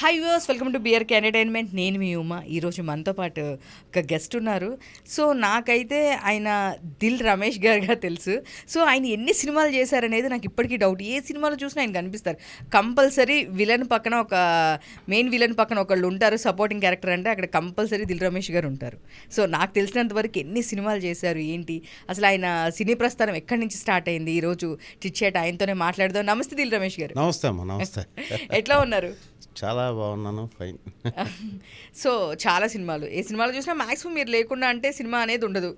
Hi viewers, welcome to BRK entertainment. నేను మీ ఉమా. ఈరోజు మనతో పాటు ఒక గెస్ట్ ఉన్నారు. సో నాకైతే ఆయన దిల్ రమేష్ గారుగా తెలుసు. సో ఆయన ఎన్ని సినిమాలు చేశారనేది నాకు ఇప్పటికీ డౌట్. ఏ సినిమాలో చూసినా ఆయన కనిపిస్తారు. కంపల్సరీ విలన్ పక్కన ఒక మెయిన్ విలన్ పక్కన ఒకళ్ళు ఉంటారు, సపోర్టింగ్ క్యారెక్టర్ అంటే అక్కడ కంపల్సరీ దిల్ రమేష్ గారు ఉంటారు. సో నాకు తెలిసినంత వరకు ఎన్ని సినిమాలు చేశారు ఏంటి, అసలు ఆయన సినీ ప్రస్థానం ఎక్కడి నుంచి స్టార్ట్ అయింది, ఈరోజు చిట్చాట్ ఆయనతోనే మాట్లాడదాం. నమస్తే దిల్ రమేష్ గారు. నమస్తే అమ్మా. నమస్తే. ఎట్లా ఉన్నారు? చాలా బాగున్నాను, ఫైన్. సో చాలా సినిమాలు, ఏ సినిమాలు చూసినా మ్యాక్సిమం మీరు లేకుండా అంటే సినిమా అనేది ఉండదు.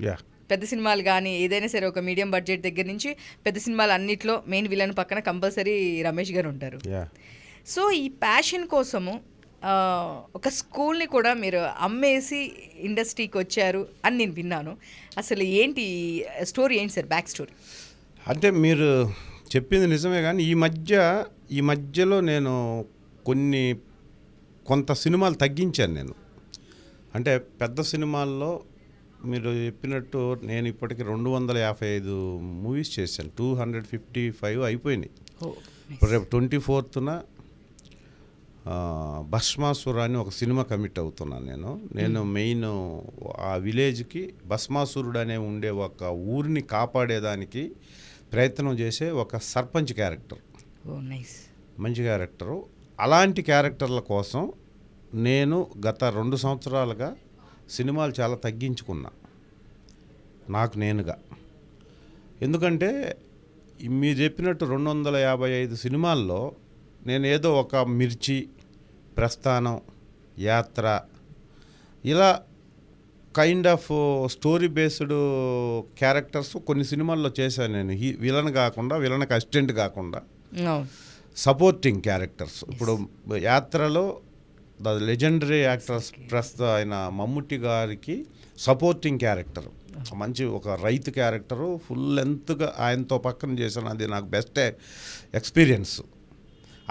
యా, పెద్ద సినిమాలు కానీ ఏదైనా సరే ఒక మీడియం బడ్జెట్ దగ్గర నుంచి పెద్ద సినిమాలు అన్నిట్లో మెయిన్ విలన్ పక్కన కంపల్సరీ రమేష్ గారు ఉంటారు. యా. సో ఈ ప్యాషన్ కోసము ఒక స్కూల్ని కూడా మీరు అమ్మేసి ఇండస్ట్రీకి వచ్చారు అని నేను విన్నాను. అసలు ఏంటి స్టోరీ, ఏంటి సార్ బ్యాక్ స్టోరీ? అంటే మీరు చెప్పింది నిజమే, కానీ ఈ మధ్యలో నేను కొంత సినిమాలు తగ్గించాను నేను. అంటే పెద్ద సినిమాల్లో మీరు చెప్పినట్టు నేను ఇప్పటికి 255 మూవీస్ చేశాను. 255 అయిపోయినాయి. ఇప్పుడు రేపు 24న భస్మాసుర అని ఒక సినిమా కమిట్ అవుతున్నాను నేను మెయిన్ ఆ విలేజ్కి భస్మాసురుడు అనే ఉండే ఒక ఊరిని కాపాడేదానికి ప్రయత్నం చేసే ఒక సర్పంచ్ క్యారెక్టర్. మంచి క్యారెక్టరు. అలాంటి క్యారెక్టర్ల కోసం నేను గత 2 సంవత్సరాలుగా సినిమాలు చాలా తగ్గించుకున్నా నాకు నేనుగా. ఎందుకంటే మీరు చెప్పినట్టు 255 సినిమాల్లో నేను ఏదో ఒక మిర్చి, ప్రస్థానం, యాత్ర ఇలా kind of story based characters కొన్ని సినిమాల్లో చేశాను నేను. విలన్ కాకుండా, విలన్కి అసిస్టెంట్ కాకుండా సపోర్టింగ్ క్యారెక్టర్స్. ఇప్పుడు యాత్రలో ద లెజెండరీ యాక్టర్స్ ప్రస్తుతం ఆయన మమ్ముట్టి గారికి సపోర్టింగ్ క్యారెక్టర్, మంచి ఒక రైతు క్యారెక్టరు, ఫుల్ లెంత్గా ఆయనతో పక్కన చేశాను. అది నాకు బెస్ట్ ఎక్స్పీరియన్స్.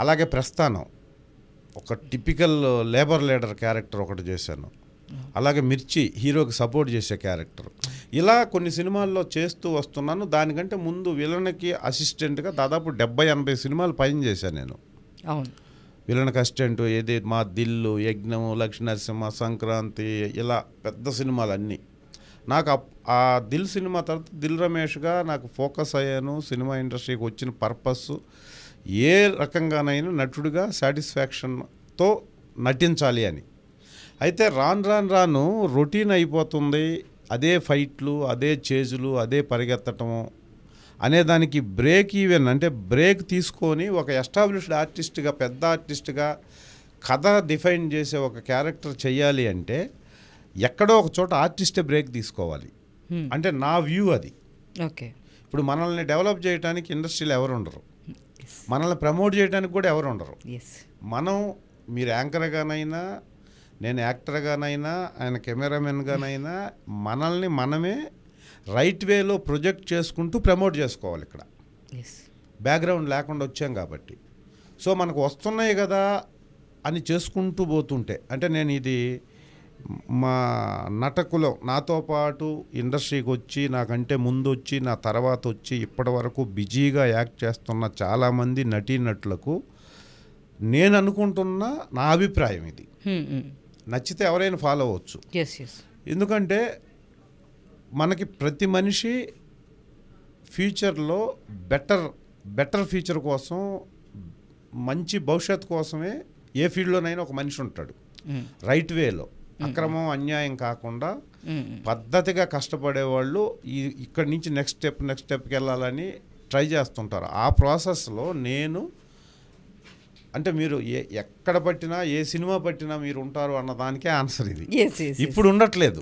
అలాగే ప్రస్థానం ఒక టిపికల్ లేబర్ లీడర్ క్యారెక్టర్ ఒకటి చేశాను. అలాగే మిర్చి హీరోకి సపోర్ట్ చేసే క్యారెక్టర్. ఇలా కొన్ని సినిమాల్లో చేస్తూ వస్తున్నాను. దానికంటే ముందు విలన్కి అసిస్టెంట్గా దాదాపు 70-80 సినిమాలు పైన చేశాను నేను. అవును, విలన్కి అసిస్టెంట్. ఏది మా దిల్లు, యజ్ఞము, లక్ష్మీనరసింహ, సంక్రాంతి, ఇలా పెద్ద సినిమాలు అన్నీ. నాకు ఆ దిల్ సినిమా తర్వాత దిల్ రమేష్గా నాకు ఫోకస్ అయ్యాను. సినిమా ఇండస్ట్రీకి వచ్చిన పర్పస్ ఏ రకంగానైనా నటుడిగా సాటిస్ఫాక్షన్తో నటించాలి అని. అయితే రాను రొటీన్ అయిపోతుంది. అదే ఫైట్లు, అదే చేజులు, అదే పరిగెత్తటము అనేదానికి బ్రేక్ ఈవెన్ అంటే బ్రేక్ తీసుకొని ఒక ఎస్టాబ్లిష్డ్ ఆర్టిస్ట్గా, పెద్ద ఆర్టిస్ట్గా కథ డిఫైన్ చేసే ఒక క్యారెక్టర్ చెయ్యాలి అంటే ఎక్కడో ఒక చోట ఆర్టిస్టే బ్రేక్ తీసుకోవాలి. అంటే నా వ్యూ అది. ఓకే. ఇప్పుడు మనల్ని డెవలప్ చేయడానికి ఇండస్ట్రీలో ఎవరు ఉండరు, మనల్ని ప్రమోట్ చేయడానికి కూడా ఎవరు ఉండరు. మనం, మీరు యాంకర్గానైనా, నేను యాక్టర్గానైనా, ఆయన కెమెరామెన్గానైనా మనల్ని మనమే రైట్ వేలో ప్రొజెక్ట్ చేసుకుంటూ ప్రమోట్ చేసుకోవాలి. ఇక్కడ బ్యాక్గ్రౌండ్ లేకుండా వచ్చాం కాబట్టి. సో మనకు వస్తున్నాయి కదా అని చేసుకుంటూ పోతుంటే, అంటే నేను ఇది మా నటకులో నాతో పాటు ఇండస్ట్రీకి వచ్చి, నాకంటే ముందు వచ్చి, నా తర్వాత వచ్చి, ఇప్పటి వరకు బిజీగా యాక్ట్ చేస్తున్న చాలామంది నటీనటులకు నేను అనుకుంటున్న నా అభిప్రాయం ఇది. నచ్చితే ఎవరైనా ఫాలో అవ్వచ్చు. ఎందుకంటే మనకి ప్రతి మనిషి ఫ్యూచర్లో బెటర్ ఫ్యూచర్ కోసం, మంచి భవిష్యత్తు కోసమే ఏ ఫీల్డ్లోనైనా ఒక మనిషి ఉంటాడు. రైట్ వేలో, అక్రమం, అన్యాయం కాకుండా పద్ధతిగా కష్టపడేవాళ్ళు ఇక్కడి నుంచి నెక్స్ట్ స్టెప్కి వెళ్ళాలని ట్రై చేస్తుంటారు. ఆ ప్రాసెస్లో నేను, అంటే మీరు ఎక్కడ పట్టినా, ఏ సినిమా పట్టినా మీరు ఉంటారు అన్నదానికే ఆన్సర్ ఇది. ఇప్పుడు ఉండట్లేదు,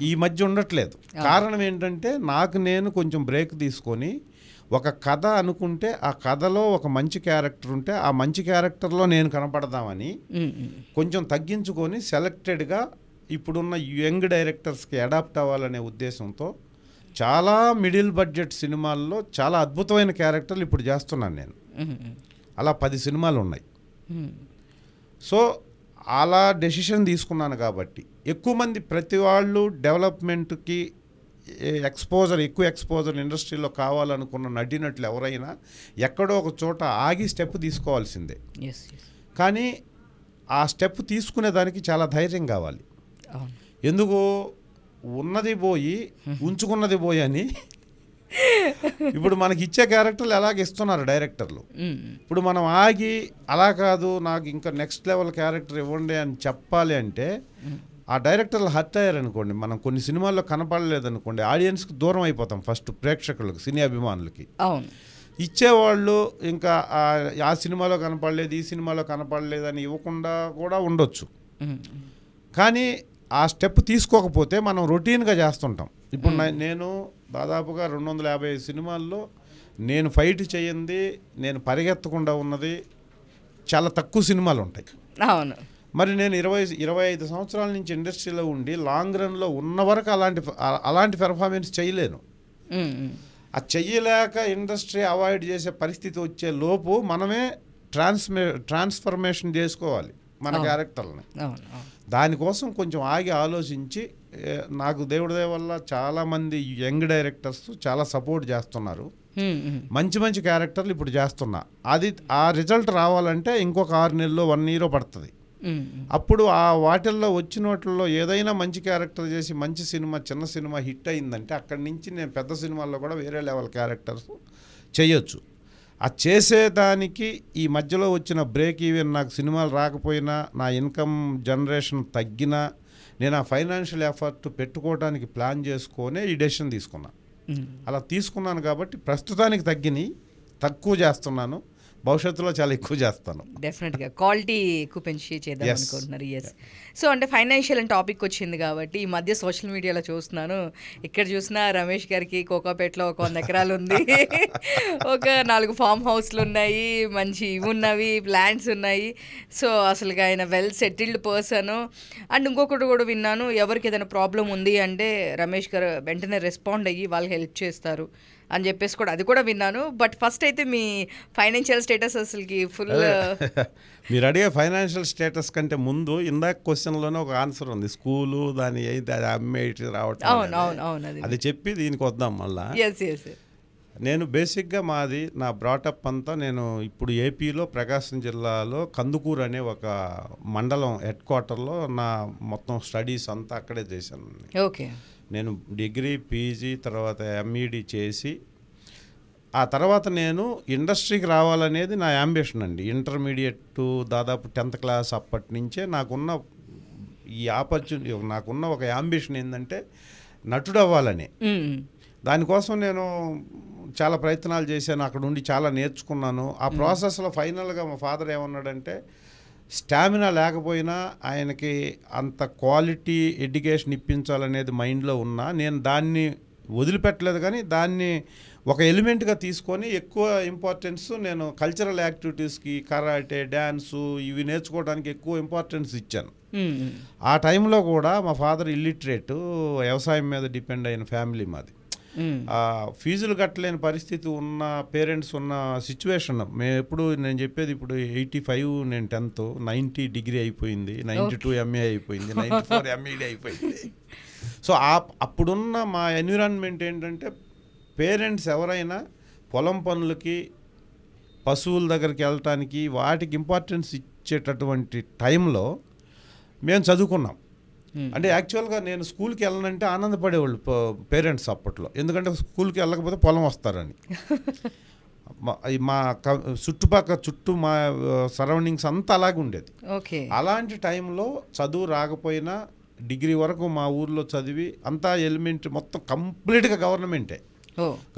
ఈ మధ్య ఉండట్లేదు. కారణం ఏంటంటే నాకు నేను కొంచెం బ్రేక్ తీసుకొని ఒక కథ అనుకుంటే ఆ కథలో ఒక మంచి క్యారెక్టర్ ఉంటే ఆ మంచి క్యారెక్టర్లో నేను కనపడదామని కొంచెం తగ్గించుకొని సెలెక్టెడ్గా ఇప్పుడున్న యంగ్ డైరెక్టర్స్కి అడాప్ట్ అవ్వాలనే ఉద్దేశంతో చాలా మిడిల్ బడ్జెట్ సినిమాల్లో చాలా అద్భుతమైన క్యారెక్టర్లు ఇప్పుడు చేస్తున్నాను నేను. అలా 10 సినిమాలు ఉన్నాయి. సో అలా డెసిషన్ తీసుకున్నాను కాబట్టి ఎక్కువ మంది ప్రతి వాళ్ళు డెవలప్మెంట్కి ఎక్కువ ఎక్స్పోజర్ ఇండస్ట్రీలో కావాలనుకున్న నటీనటులు ఎవరైనా ఎక్కడో ఒక చోట ఆగి స్టెప్ తీసుకోవాల్సిందే. కానీ ఆ స్టెప్ తీసుకునేదానికి చాలా ధైర్యం కావాలి. ఎందుకు ఉన్నది పోయి ఉంచుకున్నది పోయి అని ఇప్పుడు మనకి ఇచ్చే క్యారెక్టర్లు ఎలాగ ఇస్తున్నారు డైరెక్టర్లు. ఇప్పుడు మనం ఆగి అలా కాదు నాకు ఇంకా నెక్స్ట్ లెవెల్ క్యారెక్టర్ ఇవ్వండి అని చెప్పాలి అంటే ఆ డైరెక్టర్లు హర్ట్ అయ్యారనుకోండి, మనం కొన్ని సినిమాల్లో కనపడలేదనుకోండి, ఆడియన్స్కి దూరం అయిపోతాం. ఫస్ట్ ప్రేక్షకులకు, సినీ అభిమానులకి. ఇచ్చేవాళ్ళు ఇంకా ఆ సినిమాలో కనపడలేదు, ఈ సినిమాలో కనపడలేదు అని ఇవ్వకుండా కూడా ఉండొచ్చు. కానీ ఆ స్టెప్ తీసుకోకపోతే మనం రొటీన్గా చేస్తుంటాం. ఇప్పుడు నేను దాదాపుగా 250 సినిమాల్లో నేను ఫైట్ చేయండి, నేను పరిగెత్తకుండా ఉన్నది చాలా తక్కువ సినిమాలు ఉంటాయి. అవును. మరి నేను 25 సంవత్సరాల నుంచి ఇండస్ట్రీలో ఉండి లాంగ్ రన్లో ఉన్న వరకు అలాంటి పెర్ఫార్మెన్స్ చేయలేను. ఆ చెయ్యలేక ఇండస్ట్రీ అవాయిడ్ చేసే పరిస్థితి వచ్చే లోపు మనమే ట్రాన్స్ఫర్మేషన్ చేసుకోవాలి మన క్యారెక్టర్ని. దానికోసం కొంచెం ఆగి ఆలోచించి, నాకు దేవుడి దయ వల్ల చాలామంది యంగ్ డైరెక్టర్స్ చాలా సపోర్ట్ చేస్తున్నారు. మంచి మంచి క్యారెక్టర్లు ఇప్పుడు చేస్తున్నా. అది ఆ రిజల్ట్ రావాలంటే ఇంకొక 6 నెలలు 1 year పడుతుంది. అప్పుడు ఆ వాటిల్లో వచ్చిన వాటిల్లో ఏదైనా మంచి క్యారెక్టర్ చేసి మంచి సినిమా, చిన్న సినిమా హిట్ అయిందంటే అక్కడి నుంచి నేను పెద్ద సినిమాల్లో కూడా వేరే లెవెల్ క్యారెక్టర్స్ చేయొచ్చు. ఆ చేసేదానికి ఈ మధ్యలో వచ్చిన బ్రేక్ ఈవెన్, నాకు సినిమాలు రాకపోయినా, నా ఇన్కమ్ జనరేషన్ తగ్గినా, నేను ఆ ఫైనాన్షియల్ ఎఫర్ట్ పెట్టుకోవడానికి ప్లాన్ చేసుకొని ఈ డెసిషన్ తీసుకున్నా. అలా తీసుకున్నాను కాబట్టి ప్రస్తుతానికి తక్కువ చేస్తున్నాను. భవిష్యత్తులో చాలా ఎక్కువ చేస్తాను. డెఫినెట్గా క్వాలిటీ ఎక్కువ పెంచి చేద్దాం అనుకుంటున్నారు. ఎస్. సో అంటే ఫైనాన్షియల్ అని టాపిక్ వచ్చింది కాబట్టి ఈ మధ్య సోషల్ మీడియాలో చూస్తున్నాను, ఇక్కడ చూసినా రమేష్ గారికి కోకాపేటలో ఒక 100 ఎకరాలు ఉంది, ఒక 4 ఫామ్ హౌస్లు ఉన్నాయి, మంచి ఇవి ఉన్నవి, ప్లాంట్స్ ఉన్నాయి. సో అసలు ఆయన వెల్ సెటిల్డ్ పర్సన్. అండ్ ఇంకొకటి కూడా విన్నాను, ఎవరికి ఏదైనా ప్రాబ్లం ఉంది అంటే రమేష్ గారు వెంటనే రెస్పాండ్ అయ్యి వాళ్ళకి హెల్ప్ చేస్తారు అని చెప్పేసి కూడా అది కూడా విన్నాను. బట్ ఫస్ట్ అయితే మీ ఫైనాన్షియల్ స్టేటస్ అసలుకి ఫుల్ మీరు అడిగే ఫైనాన్షియల్ స్టేటస్ కంటే ముందు ఇందాక క్వశ్చన్లోనే ఒక ఆన్సర్ ఉంది, స్కూలు దాని అయితే అది అమ్మేటి రావటం, అది చెప్పి దీనికి వద్దాం మళ్ళా. నేను బేసిక్గా నా బ్రాటప్ అంతా, నేను ఇప్పుడు ఏపీలో ప్రకాశం జిల్లాలో కందుకూరు అనే ఒక మండలం హెడ్ క్వార్టర్లో నా మొత్తం స్టడీస్ అంతా అక్కడే చేశాను. ఓకే. నేను డిగ్రీ, పీజీ, తర్వాత ఎంఈడి చేసి ఆ తర్వాత నేను ఇండస్ట్రీకి రావాలనేది నా యాంబిషన్ అండి. ఇంటర్మీడియట్ దాదాపు 10th క్లాస్ అప్పటి నుంచే నాకున్న ఈ ఆపర్చునిటీ, నాకున్న ఒక యాంబిషన్ ఏంటంటే నటుడు అవ్వాలని. దానికోసం నేను చాలా ప్రయత్నాలు చేశాను, అక్కడ ఉండి చాలా నేర్చుకున్నాను. ఆ ప్రాసెస్లో ఫైనల్గా మా ఫాదర్ ఏమన్నాడంటే, స్టామినా లేకపోయినా ఆయనకి అంత క్వాలిటీ ఎడ్యుకేషన్ ఇప్పించాలనేది మైండ్లో ఉన్నా, నేను దాన్ని వదిలిపెట్టలేదు. కానీ దాన్ని ఒక ఎలిమెంట్గా తీసుకొని ఎక్కువ ఇంపార్టెన్స్ నేను కల్చరల్ యాక్టివిటీస్కి, కరాటే, డ్యాన్సు ఇవి నేర్చుకోవడానికి ఎక్కువ ఇంపార్టెన్స్ ఇచ్చాను. ఆ టైంలో కూడా మా ఫాదర్ ఇల్లిటరేట్, వ్యవసాయం మీద డిపెండ్ అయిన ఫ్యామిలీ మాది. ఫీజులు కట్టలేని పరిస్థితి ఉన్న పేరెంట్స్ ఉన్న సిచ్యువేషన్. నేను చెప్పేది ఇప్పుడు 85, నేను 10th, 90 డిగ్రీ అయిపోయింది, 92 ఎంఏ అయిపోయింది, 94 ఎంఈడి అయిపోయింది. సో అప్పుడున్న మా ఎన్విరాన్మెంట్ ఏంటంటే, పేరెంట్స్ ఎవరైనా పొలం పనులకి, పశువుల దగ్గరికి వెళ్ళటానికి, వాటికి ఇంపార్టెన్స్ ఇచ్చేటటువంటి టైంలో మేము చదువుకున్నాం. అంటే యాక్చువల్గా నేను స్కూల్కి వెళ్ళనంటే ఆనందపడేవాళ్ళు పేరెంట్స్ అప్పట్లో, ఎందుకంటే స్కూల్కి వెళ్ళకపోతే పొలం వస్తారని. మా చుట్టూ మా సరౌండింగ్స్ అంతా అలాగే ఉండేది. అలాంటి టైంలో చదువు రాకపోయినా డిగ్రీ వరకు మా ఊర్లో చదివి, అంతా ఎలిమెంటరీ మొత్తం కంప్లీట్గా గవర్నమెంటే.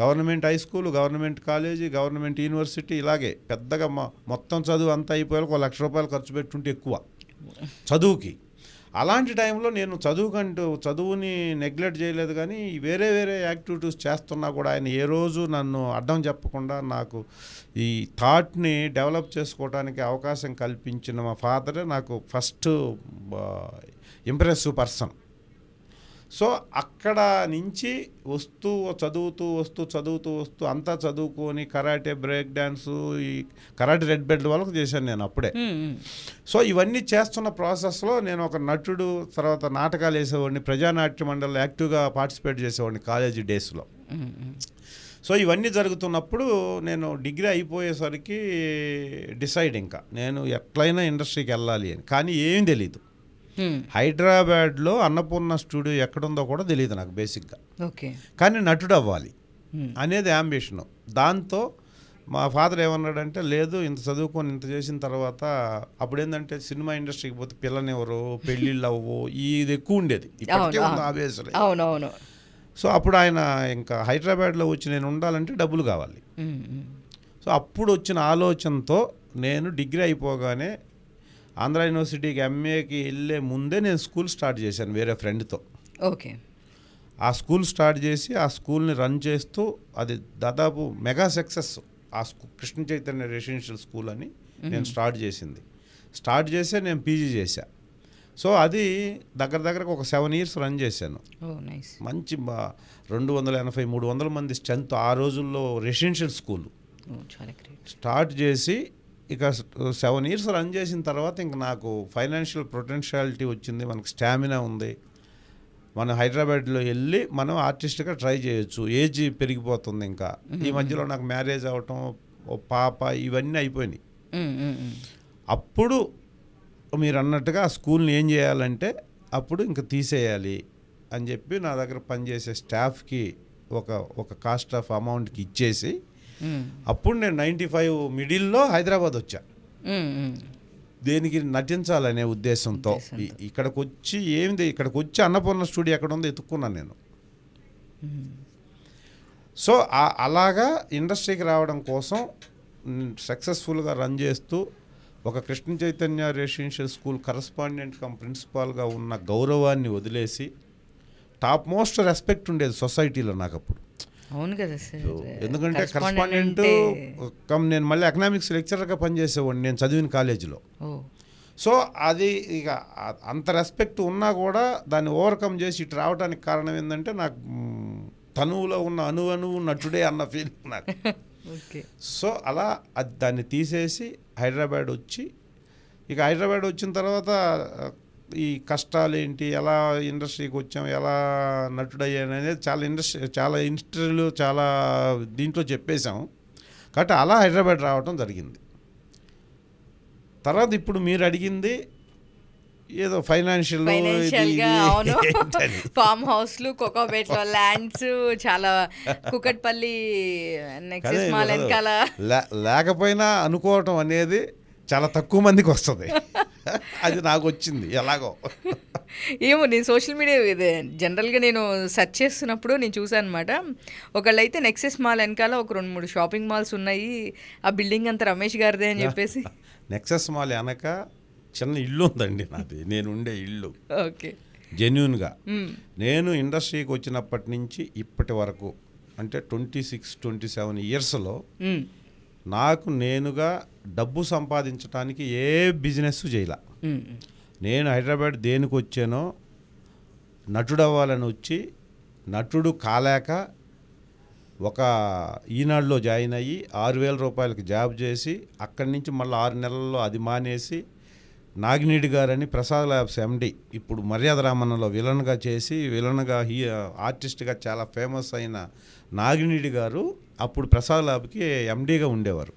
Government high school, government college, government university, ఇలాగే పెద్దగా మొత్తం చదువు అంతా అయిపోయాక 1 లక్ష రూపాయలు ఖర్చు పెట్టుంటే ఎక్కువ చదువుకి. అలాంటి టైంలో నేను చదువుని నెగ్లెక్ట్ చేయలేదు, కానీ వేరే యాక్టివిటీస్ చేస్తున్నా కూడా ఆయన ఏ రోజు నన్ను అడ్డం చెప్పకుండా నాకు ఈ థాట్ని డెవలప్ చేసుకోవడానికి అవకాశం కల్పించిన మా ఫాదరే నాకు ఫస్ట్ ఇంప్రెసివ్ పర్సన్. సో అక్కడ నుంచి చదువుతూ అంతా చదువుకొని కరాటే, బ్రేక్ డ్యాన్సు, ఈ కరాటే రెడ్ బెల్ట్ వాళ్ళకు చేశాను నేను అప్పుడే. సో ఇవన్నీ చేస్తున్న ప్రాసెస్లో నేను ఒక నటుడు, తర్వాత నాటకాలు వేసేవాడిని, ప్రజానాట్య మండలిలో యాక్టివ్గా పార్టిసిపేట్ చేసేవాడిని కాలేజీ డేస్లో. సో ఇవన్నీ జరుగుతున్నప్పుడు నేను డిగ్రీ అయిపోయేసరికి డిసైడ్ ఇంకా నేను ఎట్లయినా ఇండస్ట్రీకి వెళ్ళాలి అని. కానీ ఏం తెలీదు. హైదరాబాద్లో అన్నపూర్ణ స్టూడియో ఎక్కడుందో కూడా తెలియదు నాకు బేసిక్గా. ఓకే. కానీ నటుడు అవ్వాలి అనేది అంబిషను. దాంతో మా ఫాదర్ ఏమన్నాడంటే, లేదు ఇంత చదువుకొని ఇంత చేసిన తర్వాత అప్పుడు ఏంటంటే సినిమా ఇండస్ట్రీకి పోతే పిల్లనివ్వరు, పెళ్ళిళ్ళు అవ్వవు, ఇది ఎక్కువ ఉండేది. ఇప్పటికే ఉంది ఆవేశం. అవునవును. సో అప్పుడు ఆయన ఇంకా హైదరాబాద్లో వచ్చి నేను ఉండాలంటే డబ్బులు కావాలి. సో అప్పుడు వచ్చిన ఆలోచనతో నేను డిగ్రీ అయిపోగానే ఆంధ్ర యూనివర్సిటీకి ఎంఏకి వెళ్ళే ముందే నేను స్కూల్ స్టార్ట్ చేశాను వేరే ఫ్రెండ్తో. ఓకే. ఆ స్కూల్ స్టార్ట్ చేసి ఆ స్కూల్ని రన్ చేస్తూ అది దాదాపు మెగా సక్సెస్. ఆ కృష్ణ చైతన్య రెసిడెన్షియల్ స్కూల్ అని నేను స్టార్ట్ చేసే నేను పీజీ చేశా. సో అది దగ్గరకు ఒక 7 years రన్ చేశాను. మంచి 280-300 మంది స్ట్రెంత్ ఆ రోజుల్లో రెసిడెన్షియల్ స్కూల్ స్టార్ట్ చేసి ఇక 7 years రన్ చేసిన తర్వాత ఇంక నాకు ఫైనాన్షియల్ పొటెన్షియాలిటీ వచ్చింది, మనకు స్టామినా ఉంది, మనం హైదరాబాద్లో వెళ్ళి మనం ఆర్టిస్ట్గా ట్రై చేయొచ్చు. ఏజ్ పెరిగిపోతుంది. ఇంకా ఈ మధ్యలో నాకు మ్యారేజ్ అవ్వటం, ఓ పాప, ఇవన్నీ అయిపోయినాయి. అప్పుడు మీరు అన్నట్టుగా ఆ స్కూల్ని ఏం చేయాలంటే అప్పుడు ఇంకా తీసేయాలి అని చెప్పి నా దగ్గర పనిచేసే స్టాఫ్కి ఒక కాస్ట్ ఆఫ్ అమౌంట్కి ఇచ్చేసి అప్పుడు నేను 95 మిడిల్లో హైదరాబాద్ వచ్చా. దేనికి నటించాలనే ఉద్దేశంతో. ఇక్కడికి వచ్చి అన్నపూర్ణ స్టూడియో ఎక్కడ ఉందో ఎత్తుక్కున్నాను నేను. సో అలాగా ఇండస్ట్రీకి రావడం కోసం సక్సెస్ఫుల్గా రన్ చేస్తూ ఒక Krishna Chaitanya residential school correspondent cum ప్రిన్సిపాల్గా ఉన్న గౌరవాన్ని వదిలేసి టాప్ మోస్ట్ రెస్పెక్ట్ ఉండేది సొసైటీలో నాకు అప్పుడు. అవును కదా సార్. ఎందుకంటే కరస్పాండెంట్ నేను మళ్ళీ ఎకనామిక్స్ లెక్చరర్గా పనిచేసేవాడిని నేను చదివిన కాలేజీలో. సో అది ఇక అంత రెస్పెక్ట్ ఉన్నా కూడా దాన్ని ఓవర్కమ్ చేసి ఇటు రావడానికి కారణం ఏంటంటే నాకు తనువులో ఉన్న అణువు నటుడే అన్న ఫీలింగ్ నాకు. సో అలా దాన్ని తీసేసి హైదరాబాద్ వచ్చి ఇక హైదరాబాద్ వచ్చిన తర్వాత ఈ కష్టాలు ఏంటి, ఎలా ఇండస్ట్రీకి వచ్చాం, ఎలా నటుడయ్యాను అనేది చాలా ఇండస్ట్రీలు చాలా దీంట్లో చెప్పేశాం. కాబట్టి అలా హైదరాబాద్ రావటం జరిగింది. తర్వాత ఇప్పుడు మీరు అడిగింది ఏదో ఫైనాన్షియల్గా ఫామ్ హౌస్లు, కోకోబేట్లో ల్యాండ్స్, చాలా కుకట్పల్లి నెక్సెస్ మాల్ వెనకాల లేకపోయినా అనుకోవటం అనేది చాలా తక్కువ మందికి వస్తుంది. అది నాకు వచ్చింది ఎలాగో ఏమో. నేను సోషల్ మీడియా ఇదే జనరల్గా నేను సెర్చ్ చేస్తున్నప్పుడు నేను చూసాను అనమాట. ఒకళ్ళు అయితే నెక్సెస్ మాల్ వెనకాల ఒక 2-3 షాపింగ్ మాల్స్ ఉన్నాయి, ఆ బిల్డింగ్ అంతా రమేష్ గారిదే అని చెప్పేసి. నెక్సెస్ మాల్ వెనక చిన్న ఇల్లు ఉందండి నాది, నేను ఉండే ఇల్లు. ఓకే. జెన్యూన్గా నేను ఇండస్ట్రీకి వచ్చినప్పటి నుంచి ఇప్పటి వరకు అంటే 26-27 ఇయర్స్లో నాకు నేనుగా డబ్బు సంపాదించడానికి ఏ బిజినెస్ చేయలే. నేను హైదరాబాద్ దేనికి వచ్చానో నటుడు అవ్వాలని వచ్చి నటుడు కాలేక ఒక ఈనాడులో జాయిన్ అయ్యి 6,000 రూపాయలకి జాబ్ చేసి అక్కడి నుంచి మళ్ళీ 6 నెలల్లో అది మానేసి నాగినీడి గారని ప్రసాద్ ల్యాబ్స్ ఎండి, ఇప్పుడు మర్యాద రామన్నలో విలన్గా చేసి ఆర్టిస్ట్గా చాలా ఫేమస్ అయిన నాగినీడి గారు అప్పుడు ప్రసాద్ ల్యాబ్కి ఎండీగా ఉండేవారు.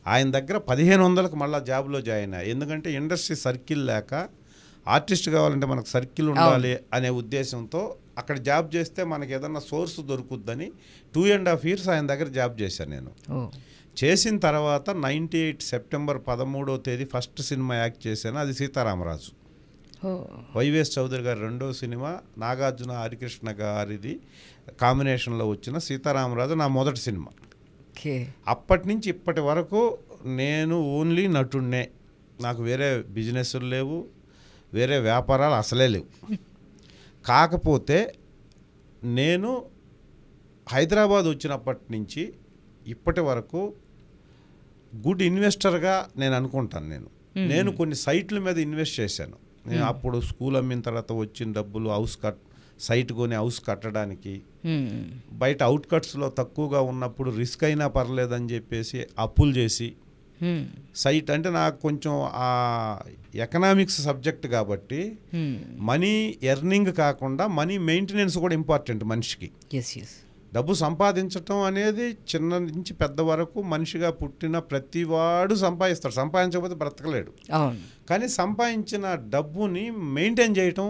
ఆయన దగ్గర 1,500కి మళ్ళీ జాబ్లో జాయిన్ అయ్యాయి. ఎందుకంటే ఇండస్ట్రీ సర్కిల్ లేక ఆర్టిస్ట్ కావాలంటే మనకు సర్కిల్ ఉండాలి అనే ఉద్దేశంతో అక్కడ జాబ్ చేస్తే మనకి ఏదన్నా సోర్స్ దొరుకుద్దని 2.5 years ఆయన దగ్గర జాబ్ చేశాను నేను. చేసిన తర్వాత 98 సెప్టెంబర్ 13వ తేదీ ఫస్ట్ సినిమా యాక్ట్ చేశాను. అది సీతారామరాజు. వైవిఎస్ చౌదరి గారి రెండో సినిమా, నాగార్జున హరికృష్ణ గారిది కాంబినేషన్లో వచ్చిన సీతారామరాజు నా మొదటి సినిమా. అప్పటి నుంచి ఇప్పటి వరకు నేను ఓన్లీ నటుడినే. నాకు వేరే బిజినెస్లు లేవు, వేరే వ్యాపారాలు అసలే లేవు. కాకపోతే నేను హైదరాబాద్ వచ్చినప్పటి నుంచి ఇప్పటి వరకు గుడ్ ఇన్వెస్టర్గా నేను అనుకుంటాను. నేను కొన్ని సైట్ల మీద ఇన్వెస్ట్ చేశాను. నేను అప్పుడు స్కూల్ అమ్మిన తర్వాత వచ్చిన డబ్బులు సైట్ కొని హౌస్ కట్టడానికి, బయట అవుట్కట్స్లో తక్కువగా ఉన్నప్పుడు రిస్క్ అయినా పర్లేదని చెప్పేసి అప్పులు చేసి సైట్ అంటే నాకు కొంచెం ఆ ఎకనామిక్స్ సబ్జెక్ట్ కాబట్టి మనీ ఎర్నింగ్ కాకుండా మనీ మెయింటెనెన్స్ కూడా ఇంపార్టెంట్ మనిషికి. డబ్బు సంపాదించటం అనేది చిన్న నుంచి పెద్ద వరకు మనిషిగా పుట్టిన ప్రతివాడు సంపాదిస్తాడు, సంపాదించకపోతే బ్రతకలేడు. అవును. కానీ సంపాదించిన డబ్బుని మెయింటైన్ చేయటం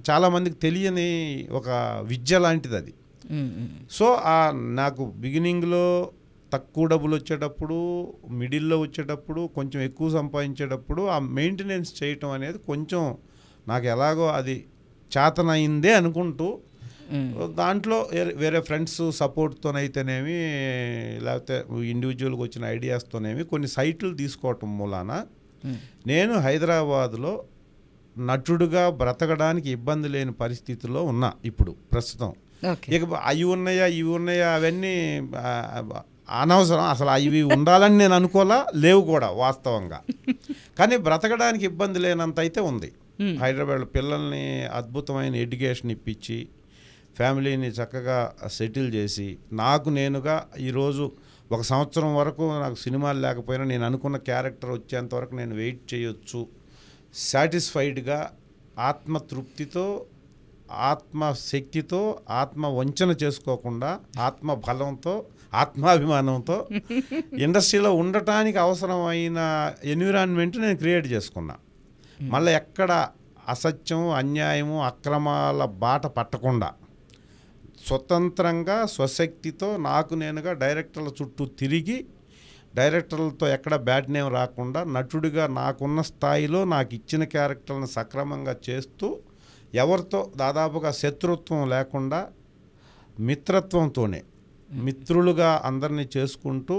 చాలామందికి తెలియని ఒక విద్య లాంటిది అది. సో నాకు బిగినింగ్లో తక్కువ డబ్బులు వచ్చేటప్పుడు, మిడిల్లో వచ్చేటప్పుడు, కొంచెం ఎక్కువ సంపాదించేటప్పుడు ఆ మెయింటెనెన్స్ చేయటం అనేది కొంచెం నాకు ఎలాగో అది చేతనైందే అనుకుంటూ దాంట్లో వేరే ఫ్రెండ్స్ సపోర్ట్తోనైతేనేమి లేకపోతే ఇండివిజువల్గా వచ్చిన ఐడియాస్తోనేమి కొన్ని సైట్లు తీసుకోవటం మూలాన నేను హైదరాబాద్లో నటుడుగా బ్రతకడానికి ఇబ్బంది లేని పరిస్థితిలో ఉన్నా ఇప్పుడు ప్రస్తుతం. ఇక అవి ఉన్నాయా అవన్నీ అనవసరం, అసలు అవి ఉండాలని నేను అనుకోలా, లేవు కూడా వాస్తవంగా. కానీ బ్రతకడానికి ఇబ్బంది లేనంత అయితే ఉంది. హైదరాబాద్లో పిల్లల్ని అద్భుతమైన ఎడ్యుకేషన్ ఇప్పించి ఫ్యామిలీని చక్కగా సెటిల్ చేసి నాకు నేనుగా ఈరోజు 1 సంవత్సరం వరకు నాకు సినిమాలు లేకపోయినా నేను అనుకున్న క్యారెక్టర్ వచ్చేంత వరకు నేను వెయిట్ చేయొచ్చు, సాటిస్ఫైడ్గా ఆత్మతృప్తితో, ఆత్మశక్తితో, ఆత్మ వంచన చేసుకోకుండా, ఆత్మ బలంతో, ఆత్మాభిమానంతో ఇండస్ట్రీలో ఉండటానికి అవసరమైన ఎన్విరాన్మెంట్ నేను క్రియేట్ చేసుకున్నా. మళ్ళీ ఎక్కడ అసత్యం, అన్యాయము, అక్రమాల బాట పట్టకుండా స్వతంత్రంగా స్వశక్తితో నాకు నేనుగా డైరెక్టర్ల చుట్టూ తిరిగి డైరెక్టర్లతో ఎక్కడ బ్యాడ్ నేమ్ రాకుండా నటుడిగా నాకున్న స్థాయిలో నాకు ఇచ్చిన క్యారెక్టర్లను సక్రమంగా చేస్తూ ఎవరితో దాదాపుగా శత్రుత్వం లేకుండా మిత్రత్వంతోనే మిత్రులుగా అందరినీ చేసుకుంటూ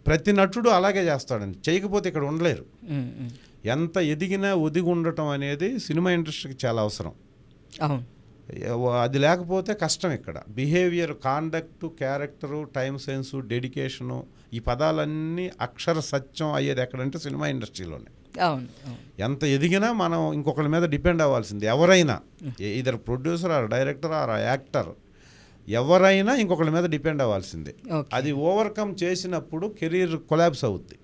ప్రతి నటుడు అలాగే చేస్తాడండి. చేయకపోతే ఇక్కడ ఉండలేరు. ఎంత ఎదిగినా ఒదిగి ఉండటం అనేది సినిమా ఇండస్ట్రీకి చాలా అవసరం. అది లేకపోతే కష్టం. ఇక్కడ behaviour, conduct, character, time sense, dedication, ఈ పదాలన్నీ అక్షర సత్యం అయ్యేది ఎక్కడంటే సినిమా ఇండస్ట్రీలోనే. ఎంత ఎదిగినా మనం ఇంకొకరి మీద డిపెండ్ అవ్వాల్సింది. ఎవరైనా ఇద్దరు producer or director or actor ఎవరైనా ఇంకొకరి మీద డిపెండ్ అవ్వాల్సిందే. అది ఓవర్కమ్ చేసినప్పుడు కెరీర్ కొలాబ్స్ అవుద్ది.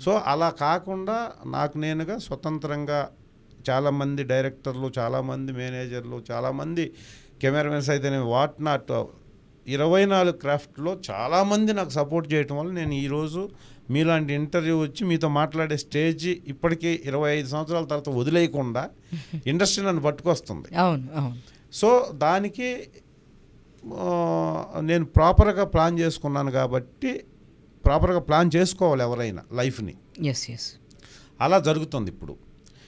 సో అలా కాకుండా నాకు నేనుగా స్వతంత్రంగా చాలామంది డైరెక్టర్లు, చాలామంది మేనేజర్లు, చాలామంది కెమెరామెన్స్ అయితేనే వాట్ నాట్ 24 క్రాఫ్ట్లో చాలామంది నాకు సపోర్ట్ చేయటం వల్ల నేను ఈరోజు మీలాంటి ఇంటర్వ్యూ వచ్చి మీతో మాట్లాడే స్టేజ్ ఇప్పటికీ 25 సంవత్సరాల తర్వాత వదిలేయకుండా ఇండస్ట్రీ నన్ను పట్టుకొస్తుంది. సో దానికి నేను ప్రాపర్గా ప్లాన్ చేసుకున్నాను కాబట్టి ప్రాపర్గా ప్లాన్ చేసుకోవాలి ఎవరైనా లైఫ్ని. అలా జరుగుతుంది ఇప్పుడు.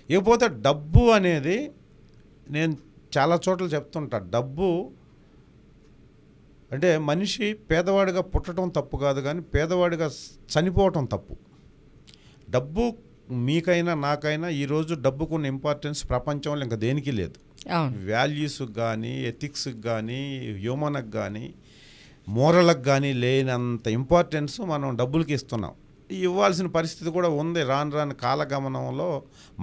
ఇకపోతే డబ్బు అనేది నేను చాలా చోట్ల చెప్తుంటా, డబ్బు అంటే మనిషి పేదవాడిగా పుట్టడం తప్పు కాదు, కానీ పేదవాడిగా చనిపోవటం తప్పు. డబ్బు మీకైనా నాకైనా ఈరోజు డబ్బుకున్న ఇంపార్టెన్స్ ప్రపంచంలో ఇంకా దేనికి లేదు. వాల్యూస్కి కానీ, ఎథిక్స్కి కానీ, హ్యూమన్కి కానీ, మోరల్కి కానీ లేనంత ఇంపార్టెన్స్ మనం డబ్బులకి ఇస్తున్నాం. ఇవ్వాల్సిన పరిస్థితి కూడా ఉంది. రాను కాలగమనంలో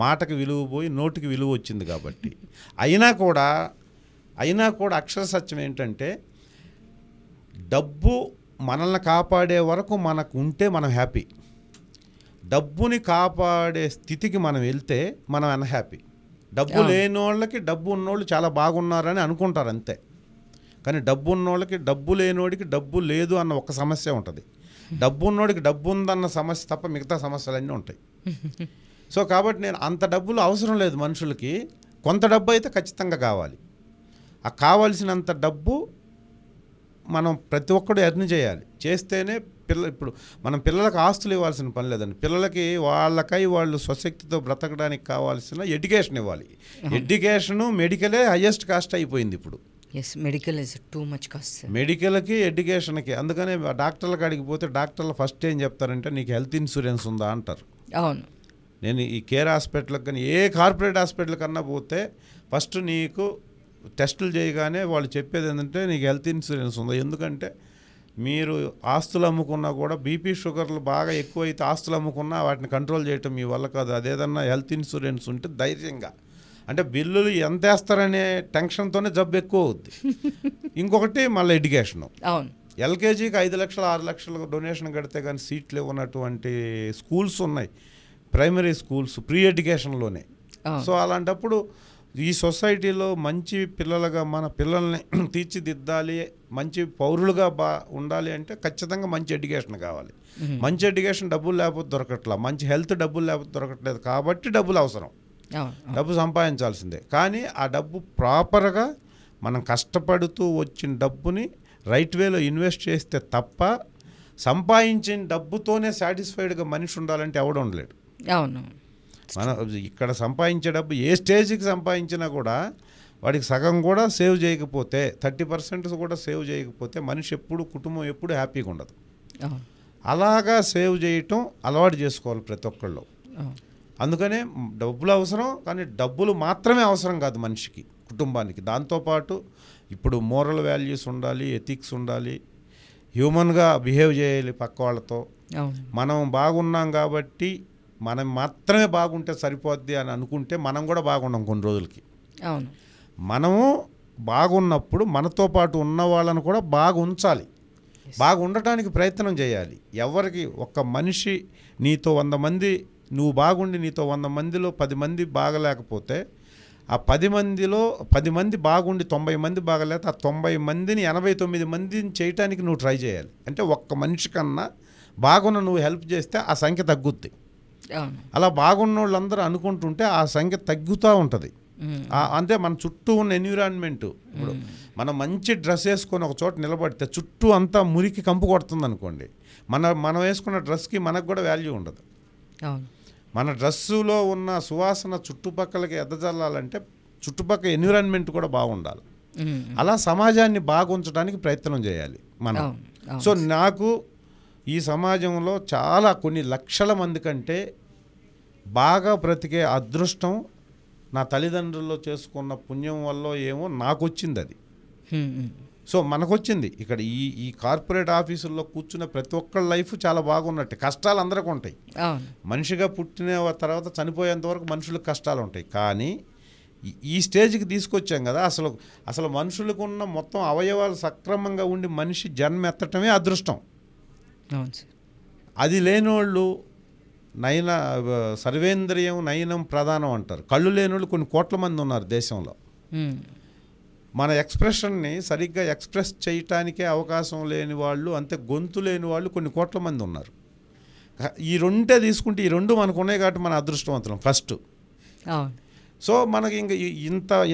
మాటకి విలువ పోయి నోటికి విలువ వచ్చింది కాబట్టి. అయినా కూడా అక్షర సత్యం ఏంటంటే డబ్బు మనల్ని కాపాడే వరకు మనకు ఉంటే మనం హ్యాపీ. డబ్బుని కాపాడే స్థితికి మనం వెళ్తే మనం అన్హ్యాపీ. డబ్బు లేని వాళ్ళకి డబ్బు ఉన్నోళ్ళు చాలా బాగున్నారని అనుకుంటారు అంతే. కానీ డబ్బు ఉన్నోళ్ళకి డబ్బు లేనోడికి డబ్బు లేదు అన్న ఒక సమస్య ఉంటుంది. డబ్బు ఉన్నోడికి డబ్బు ఉందన్న సమస్య తప్ప మిగతా సమస్యలన్నీ ఉంటాయి. సో కాబట్టి నేను అంత డబ్బులు అవసరం లేదు మనుషులకి, కొంత డబ్బు అయితే ఖచ్చితంగా కావాలి. ఆ కావాల్సినంత డబ్బు మనం ప్రతి ఒక్కడు ఎర్న్ చేయాలి. చేస్తేనే ఇప్పుడు మనం పిల్లలకు ఆస్తులు ఇవ్వాల్సిన పని లేదండి. పిల్లలకి వాళ్ళకై వాళ్ళు స్వశక్తితో బ్రతకడానికి కావాల్సిన ఎడ్యుకేషన్ ఇవ్వాలి. ఎడ్యుకేషను మెడికలే హయ్యెస్ట్ కాస్ట్ అయిపోయింది ఇప్పుడు. మెడికల్కి ఎడ్యుకేషన్కి. అందుకనే డాక్టర్ల కాడికి పోతే డాక్టర్లు ఫస్ట్ ఏం చెప్తారంటే నీకు హెల్త్ ఇన్సూరెన్స్ ఉందా అంటారు. నేను ఈ కేర్ హాస్పిటల్కి కానీ ఏ కార్పొరేట్ హాస్పిటల్ కన్నా పోతే ఫస్ట్ నీకు టెస్టులు చేయగానే వాళ్ళు చెప్పేది ఏంటంటే నీకు హెల్త్ ఇన్సూరెన్స్ ఉందా. ఎందుకంటే మీరు ఆస్తులు అమ్ముకున్నా కూడా బీపీ షుగర్లు బాగా ఎక్కువైతే ఆస్తులు అమ్ముకున్నా వాటిని కంట్రోల్ చేయటం మీ వల్ల కాదు. అదేదన్నా హెల్త్ ఇన్సూరెన్స్ ఉంటే ధైర్యంగా, అంటే బిల్లులు ఎంత వేస్తారనే టెన్షన్తోనే జబ్బు ఎక్కువ అవుద్ది. ఇంకొకటి మళ్ళీ ఎడ్యుకేషను. ఎల్కేజీకి 5 లక్షలు 6 లక్షలు డొనేషన్ కడితే కానీ సీట్లు ఇవ్వనటువంటి స్కూల్స్ ఉన్నాయి, ప్రైమరీ స్కూల్స్ ప్రీ ఎడ్యుకేషన్లోనే. సో అలాంటప్పుడు ఈ సొసైటీలో మంచి పిల్లలుగా మన పిల్లల్ని తీర్చిదిద్దాలి, మంచి పౌరులుగా ఉండాలి అంటే ఖచ్చితంగా మంచి ఎడ్యుకేషన్ కావాలి. మంచి ఎడ్యుకేషన్ డబ్బులు లేకపోతే దొరకట్లా, మంచి హెల్త్ డబ్బులు లేకపోతే దొరకట్లేదు. కాబట్టి డబ్బులు అవసరం, డబ్బు సంపాదించాల్సిందే. కానీ ఆ డబ్బు ప్రాపర్గా మనం కష్టపడుతూ వచ్చిన డబ్బుని రైట్ వేలో ఇన్వెస్ట్ చేస్తే తప్ప సంపాదించిన డబ్బుతోనే సాటిస్ఫైడ్గా మనిషి ఉండాలంటే ఎవడు ఉండలేడు. అవును. మనం ఇక్కడ సంపాదించే డబ్బు ఏ స్టేజ్కి సంపాదించినా కూడా వాడికి సగం కూడా సేవ్ చేయకపోతే, 30% కూడా సేవ్ చేయకపోతే మనిషి ఎప్పుడు, కుటుంబం ఎప్పుడు హ్యాపీగా ఉండదు. అలాగా సేవ్ చేయటం అలవాటు చేసుకోవాలి ప్రతి ఒక్కళ్ళు. అందుకనే డబ్బులు అవసరం, కానీ డబ్బులు మాత్రమే అవసరం కాదు మనిషికి, కుటుంబానికి. దాంతోపాటు ఇప్పుడు మోరల్ వాల్యూస్ ఉండాలి, ఎథిక్స్ ఉండాలి, హ్యూమన్గా బిహేవ్ చేయాలి పక్క వాళ్ళతో. మనం బాగున్నాం కాబట్టి మనం మాత్రమే బాగుంటే సరిపోద్ది అని అనుకుంటే మనం కూడా బాగున్నాం కొన్ని రోజులకి. అవును. మనము బాగున్నప్పుడు మనతో పాటు ఉన్న వాళ్ళను కూడా బాగా ఉంచాలి, బాగా ఉండటానికి ప్రయత్నం చేయాలి. ఎవరికి ఒక్క మనిషి నీతో 100 మంది, నువ్వు బాగుండి నీతో 100 మందిలో 10 మంది బాగలేకపోతే ఆ 10 మందిలో 10 మంది బాగుండి 90 మంది బాగలేకపోతే ఆ 90 మందిని 89 మందిని చేయటానికి నువ్వు ట్రై చేయాలి. అంటే ఒక్క మనిషి కన్నా బాగున్న నువ్వు హెల్ప్ చేస్తే ఆ సంఖ్య తగ్గుద్ది. అలా బాగున్న వాళ్ళందరూ అనుకుంటుంటే ఆ సంఖ్య తగ్గుతూ ఉంటుంది. అంటే మన చుట్టూ ఉన్న ఎన్విరాన్మెంట్, ఇప్పుడు మనం మంచి డ్రెస్ వేసుకొని ఒక చోట నిలబడితే చుట్టూ అంతా మురికి కంపు కొడుతుంది అనుకోండి, మనం వేసుకున్న డ్రెస్కి మనకు కూడా వాల్యూ ఉండదు. మన డ్రెస్సులో ఉన్న సువాసన చుట్టుపక్కలకి ఎదజల్లాలంటే చుట్టుపక్కల ఎన్విరాన్మెంట్ కూడా బాగుండాలి. అలా సమాజాన్ని బాగుంచడానికి ప్రయత్నం చేయాలి మనం. సో నాకు ఈ సమాజంలో చాలా కొన్ని లక్షల మంది కంటే బాగా బ్రతికే అదృష్టం నా తల్లిదండ్రుల్లో చేసుకున్న పుణ్యం వల్ల ఏమో నాకు వచ్చింది అది. సో మనకొచ్చింది. ఇక్కడ ఈ కార్పొరేట్ ఆఫీసుల్లో కూర్చున్న ప్రతి ఒక్కళ్ళ లైఫ్ చాలా బాగున్నట్టు. కష్టాలు అందరికీ ఉంటాయి. మనిషిగా పుట్టిన తర్వాత చనిపోయేంత వరకు మనుషులకు కష్టాలు ఉంటాయి. కానీ ఈ స్టేజ్కి తీసుకొచ్చాం కదా, అసలు మనుషులకు ఉన్న మొత్తం అవయవాలు సక్రమంగా ఉండి మనిషి జన్మ ఎత్తటమే అదృష్టం. అది లేనోళ్ళు సర్వేంద్రియం నయనం ప్రధానం అంటారు. కళ్ళు లేనోళ్ళు కొన్ని కోట్ల మంది ఉన్నారు దేశంలో. మన ఎక్స్ప్రెషన్ని సరిగ్గా ఎక్స్ప్రెస్ చేయటానికే అవకాశం లేని వాళ్ళు, అంతే గొంతు లేని వాళ్ళు కొన్ని కోట్ల మంది ఉన్నారు. ఈ రెండే తీసుకుంటే ఈ రెండు మనకు ఉన్నాయి కాబట్టి మన అదృష్టవంతులం ఫస్ట్. సో మనకి ఇంకా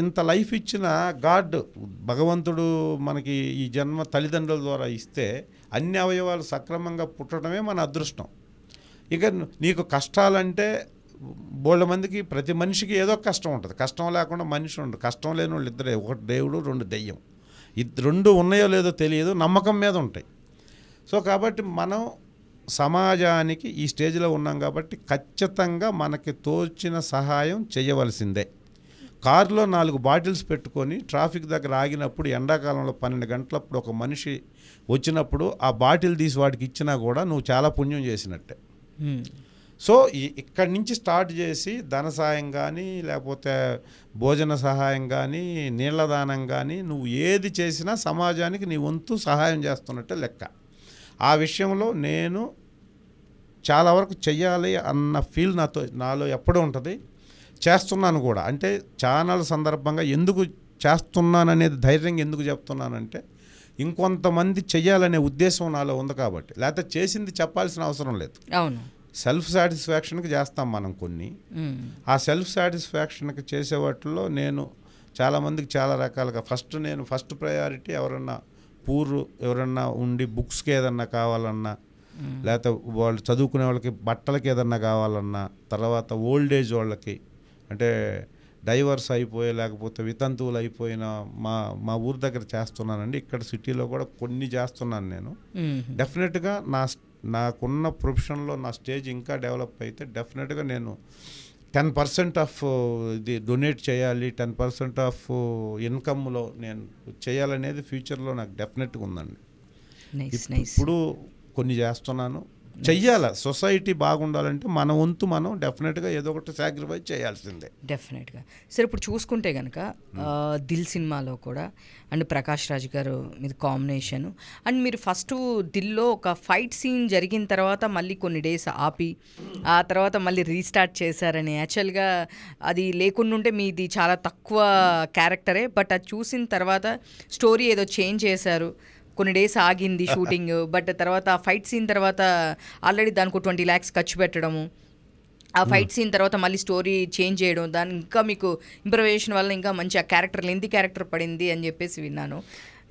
ఇంత లైఫ్ ఇచ్చిన గాడ్, భగవంతుడు మనకి ఈ జన్మ తల్లిదండ్రుల ద్వారా ఇస్తే అన్ని అవయవాలు సక్రమంగా పుట్టడమే మన అదృష్టం. ఇక నీకు కష్టాలంటే బోళ్ళ మందికి, ప్రతి మనిషికి ఏదో కష్టం ఉంటుంది. కష్టం లేకుండా మనిషి ఉండదు. కష్టం లేని వాళ్ళు ఇద్దరే, ఒకటి దేవుడు, 2 దెయ్యం. రెండు ఉన్నాయో లేదో తెలియదు, నమ్మకం మీద ఉంటాయి. సో కాబట్టి మనం సమాజానికి ఈ స్టేజ్లో ఉన్నాం కాబట్టి ఖచ్చితంగా మనకి తోచిన సహాయం చేయవలసిందే. కారులో 4 బాటిల్స్ పెట్టుకొని ట్రాఫిక్ దగ్గర ఆగినప్పుడు ఎండాకాలంలో 12 గంటలప్పుడు ఒక మనిషి వచ్చినప్పుడు ఆ బాటిల్ తీసి వాడికి ఇచ్చినా కూడా నువ్వు చాలా పుణ్యం చేసినట్టే. సో ఇక్కడి నుంచి స్టార్ట్ చేసి ధన సహాయం కానీ, లేకపోతే భోజన సహాయం కానీ, నీళ్ల దానం కానీ, నువ్వు ఏది చేసినా సమాజానికి నీ వంతు సహాయం చేస్తున్నట్టే లెక్క. ఆ విషయంలో నేను చాలా వరకు చెయ్యాలి అన్న ఫీల్ నాలో ఎప్పుడూ ఉంటుంది. చేస్తున్నాను కూడా. అంటే ఛానల్ సందర్భంగా ఎందుకు చేస్తున్నాననేది ధైర్యంగా ఎందుకు చెప్తున్నానంటే, ఇంకొంతమంది చెయ్యాలనే ఉద్దేశం నాలో ఉంది కాబట్టి. లేకపోతే చేసింది చెప్పాల్సిన అవసరం లేదు. అవును. సెల్ఫ్ సాటిస్ఫాక్షన్కి చేస్తాం మనం కొన్ని. ఆ సెల్ఫ్ సాటిస్ఫాక్షన్కి చేసే వాటిల్లో నేను చాలామందికి చాలా రకాలుగా ఫస్ట్ ప్రయారిటీ ఎవరన్నా ఉండి బుక్స్కి ఏదన్నా కావాలన్నా, లేకపోతే వాళ్ళు చదువుకునే వాళ్ళకి బట్టలకి ఏదన్నా కావాలన్నా, తర్వాత ఓల్డ్ ఏజ్ వాళ్ళకి, అంటే డైవర్స్ అయిపోయి లేకపోతే వితంతువులు అయిపోయిన మా ఊరి దగ్గర చేస్తున్నానండి. ఇక్కడ సిటీలో కూడా కొన్ని చేస్తున్నాను నేను. డెఫినెట్గా నాకున్న ప్రొఫెషన్లో నా స్టేజ్ ఇంకా డెవలప్ అయితే డెఫినెట్గా నేను 10% ఆఫ్ ఇది డొనేట్ చేయాలి, 10% ఆఫ్ ఇన్కమ్లో నేను చేయాలనేది ఫ్యూచర్లో నాకు డెఫినెట్గా ఉందండి. ఇప్పుడు కొన్ని చేస్తున్నాను. చెయ్యాలి. సొసైటీ బాగుండాలంటే మన వంతు మనం డెఫినెట్గా ఏదో ఒకటి సాక్రిఫైస్ చేయాల్సిందే. డెఫినెట్గా. సరే ఇప్పుడు చూసుకుంటే కనుక దిల్ సినిమాలో కూడా అండ్ ప్రకాష్ రాజ్ గారు మీద కాంబినేషన్ అండ్ మీరు ఫస్ట్ దిల్లో ఒక ఫైట్ సీన్ జరిగిన తర్వాత మళ్ళీ కొన్ని డేస్ ఆపి ఆ తర్వాత మళ్ళీ రీస్టార్ట్ చేశారని, యాక్చువల్గా అది లేకుండా ఉంటే మీది చాలా తక్కువ క్యారెక్టరే, బట్ అది చూసిన తర్వాత స్టోరీ ఏదో చేంజ్ చేశారు, కొన్ని డేస్ ఆగింది షూటింగ్, బట్ తర్వాత ఫైట్ సీన్ తర్వాత ఆల్రెడీ దానికి 20 lakhs ఖర్చు పెట్టడము, ఆ ఫైట్ సీన్ తర్వాత మళ్ళీ స్టోరీ చేంజ్ చేయడం, దాని ఇంకా మీకు ఇంప్రవేషన్ వల్ల ఇంకా మంచి ఆ క్యారెక్టర్ లెంతీ క్యారెక్టర్ పడింది అని చెప్పేసి విన్నాను.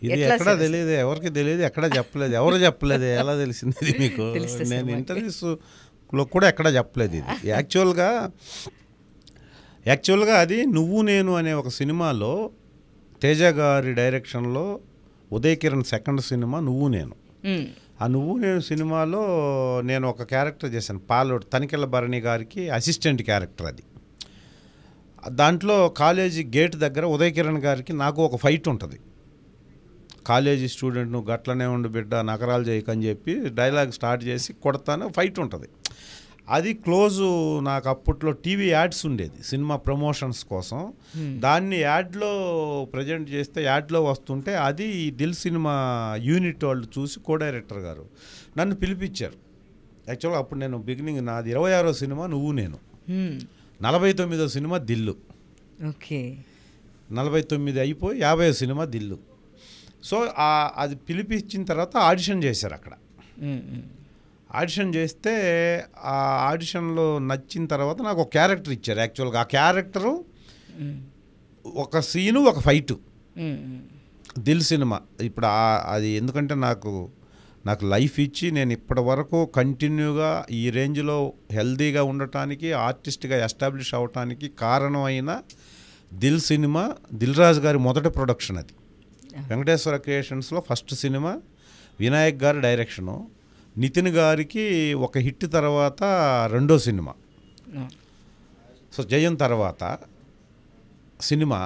ఇది ఎక్కడ తెలియదు, ఎవరికి తెలియదు, ఎక్కడ చెప్పలేదు, ఎవరు చెప్పలేదు, ఎలా తెలిసింది ఇది మీకు? నేను ఇంటర్వ్యూస్లో కూడా ఎక్కడ చెప్పలేదు ఇది. యాక్చువల్గా అది నువ్వు నేను అనే ఒక సినిమాలో తేజ గారి డైరెక్షన్లో ఉదయ్ కిరణ్ సెకండ్ సినిమా నువ్వు నేను. ఆ నువ్వు నేను సినిమాలో నేను ఒక క్యారెక్టర్ చేశాను, పాలోడ్ తనికెళ్ళ భరణి గారికి అసిస్టెంట్ క్యారెక్టర్. అది దాంట్లో కాలేజీ గేట్ దగ్గర ఉదయ్ కిరణ్ గారికి నాకు ఒక ఫైట్ ఉంటుంది. కాలేజీ స్టూడెంట్ నువ్వు గట్లనే ఉండు బిడ్డ నగరాలు చేయకని చెప్పి డైలాగ్ స్టార్ట్ చేసి కొడతాను, ఫైట్ ఉంటుంది. అది క్లోజు. నాకు అప్పట్లో టీవీ యాడ్స్ ఉండేది సినిమా ప్రమోషన్స్ కోసం, దాన్ని యాడ్లో ప్రజెంట్ చేస్తే యాడ్లో వస్తుంటే అది దిల్ సినిమా యూనిట్ వాళ్ళు చూసి కో డైరెక్టర్ గారు నన్ను పిలిపించారు. యాక్చువల్గా అప్పుడు నేను బిగినింగ్ నాది 26వ సినిమా నువ్వు నేను, 49వ సినిమా దిల్లు. ఓకే, 49 అయిపోయి 50వ సినిమా దిల్లు. సో అది పిలిపించిన తర్వాత ఆడిషన్ చేశారు అక్కడ. ఆడిషన్ చేస్తే ఆ ఆడిషన్లో నచ్చిన తర్వాత నాకు ఒక క్యారెక్టర్ ఇచ్చారు. యాక్చువల్గా ఆ క్యారెక్టరు ఒక సీను ఒక ఫైటు దిల్ సినిమా. ఇప్పుడు అది ఎందుకంటే నాకు లైఫ్ ఇచ్చి నేను ఇప్పటి వరకు కంటిన్యూగా ఈ రేంజ్లో హెల్దీగా ఉండటానికి, ఆర్టిస్ట్గా ఎస్టాబ్లిష్ అవ్వటానికి కారణమైన దిల్ సినిమా దిల్ రాజు గారి మొదటి ప్రొడక్షన్. అది వెంకటేశ్వర క్రియేషన్స్లో ఫస్ట్ సినిమా, వినాయక్ గారి డైరెక్షను, నితిన్ గారికి ఒక హిట్ తర్వాత రెండో సినిమా. సో జయం తర్వాత సినిమా.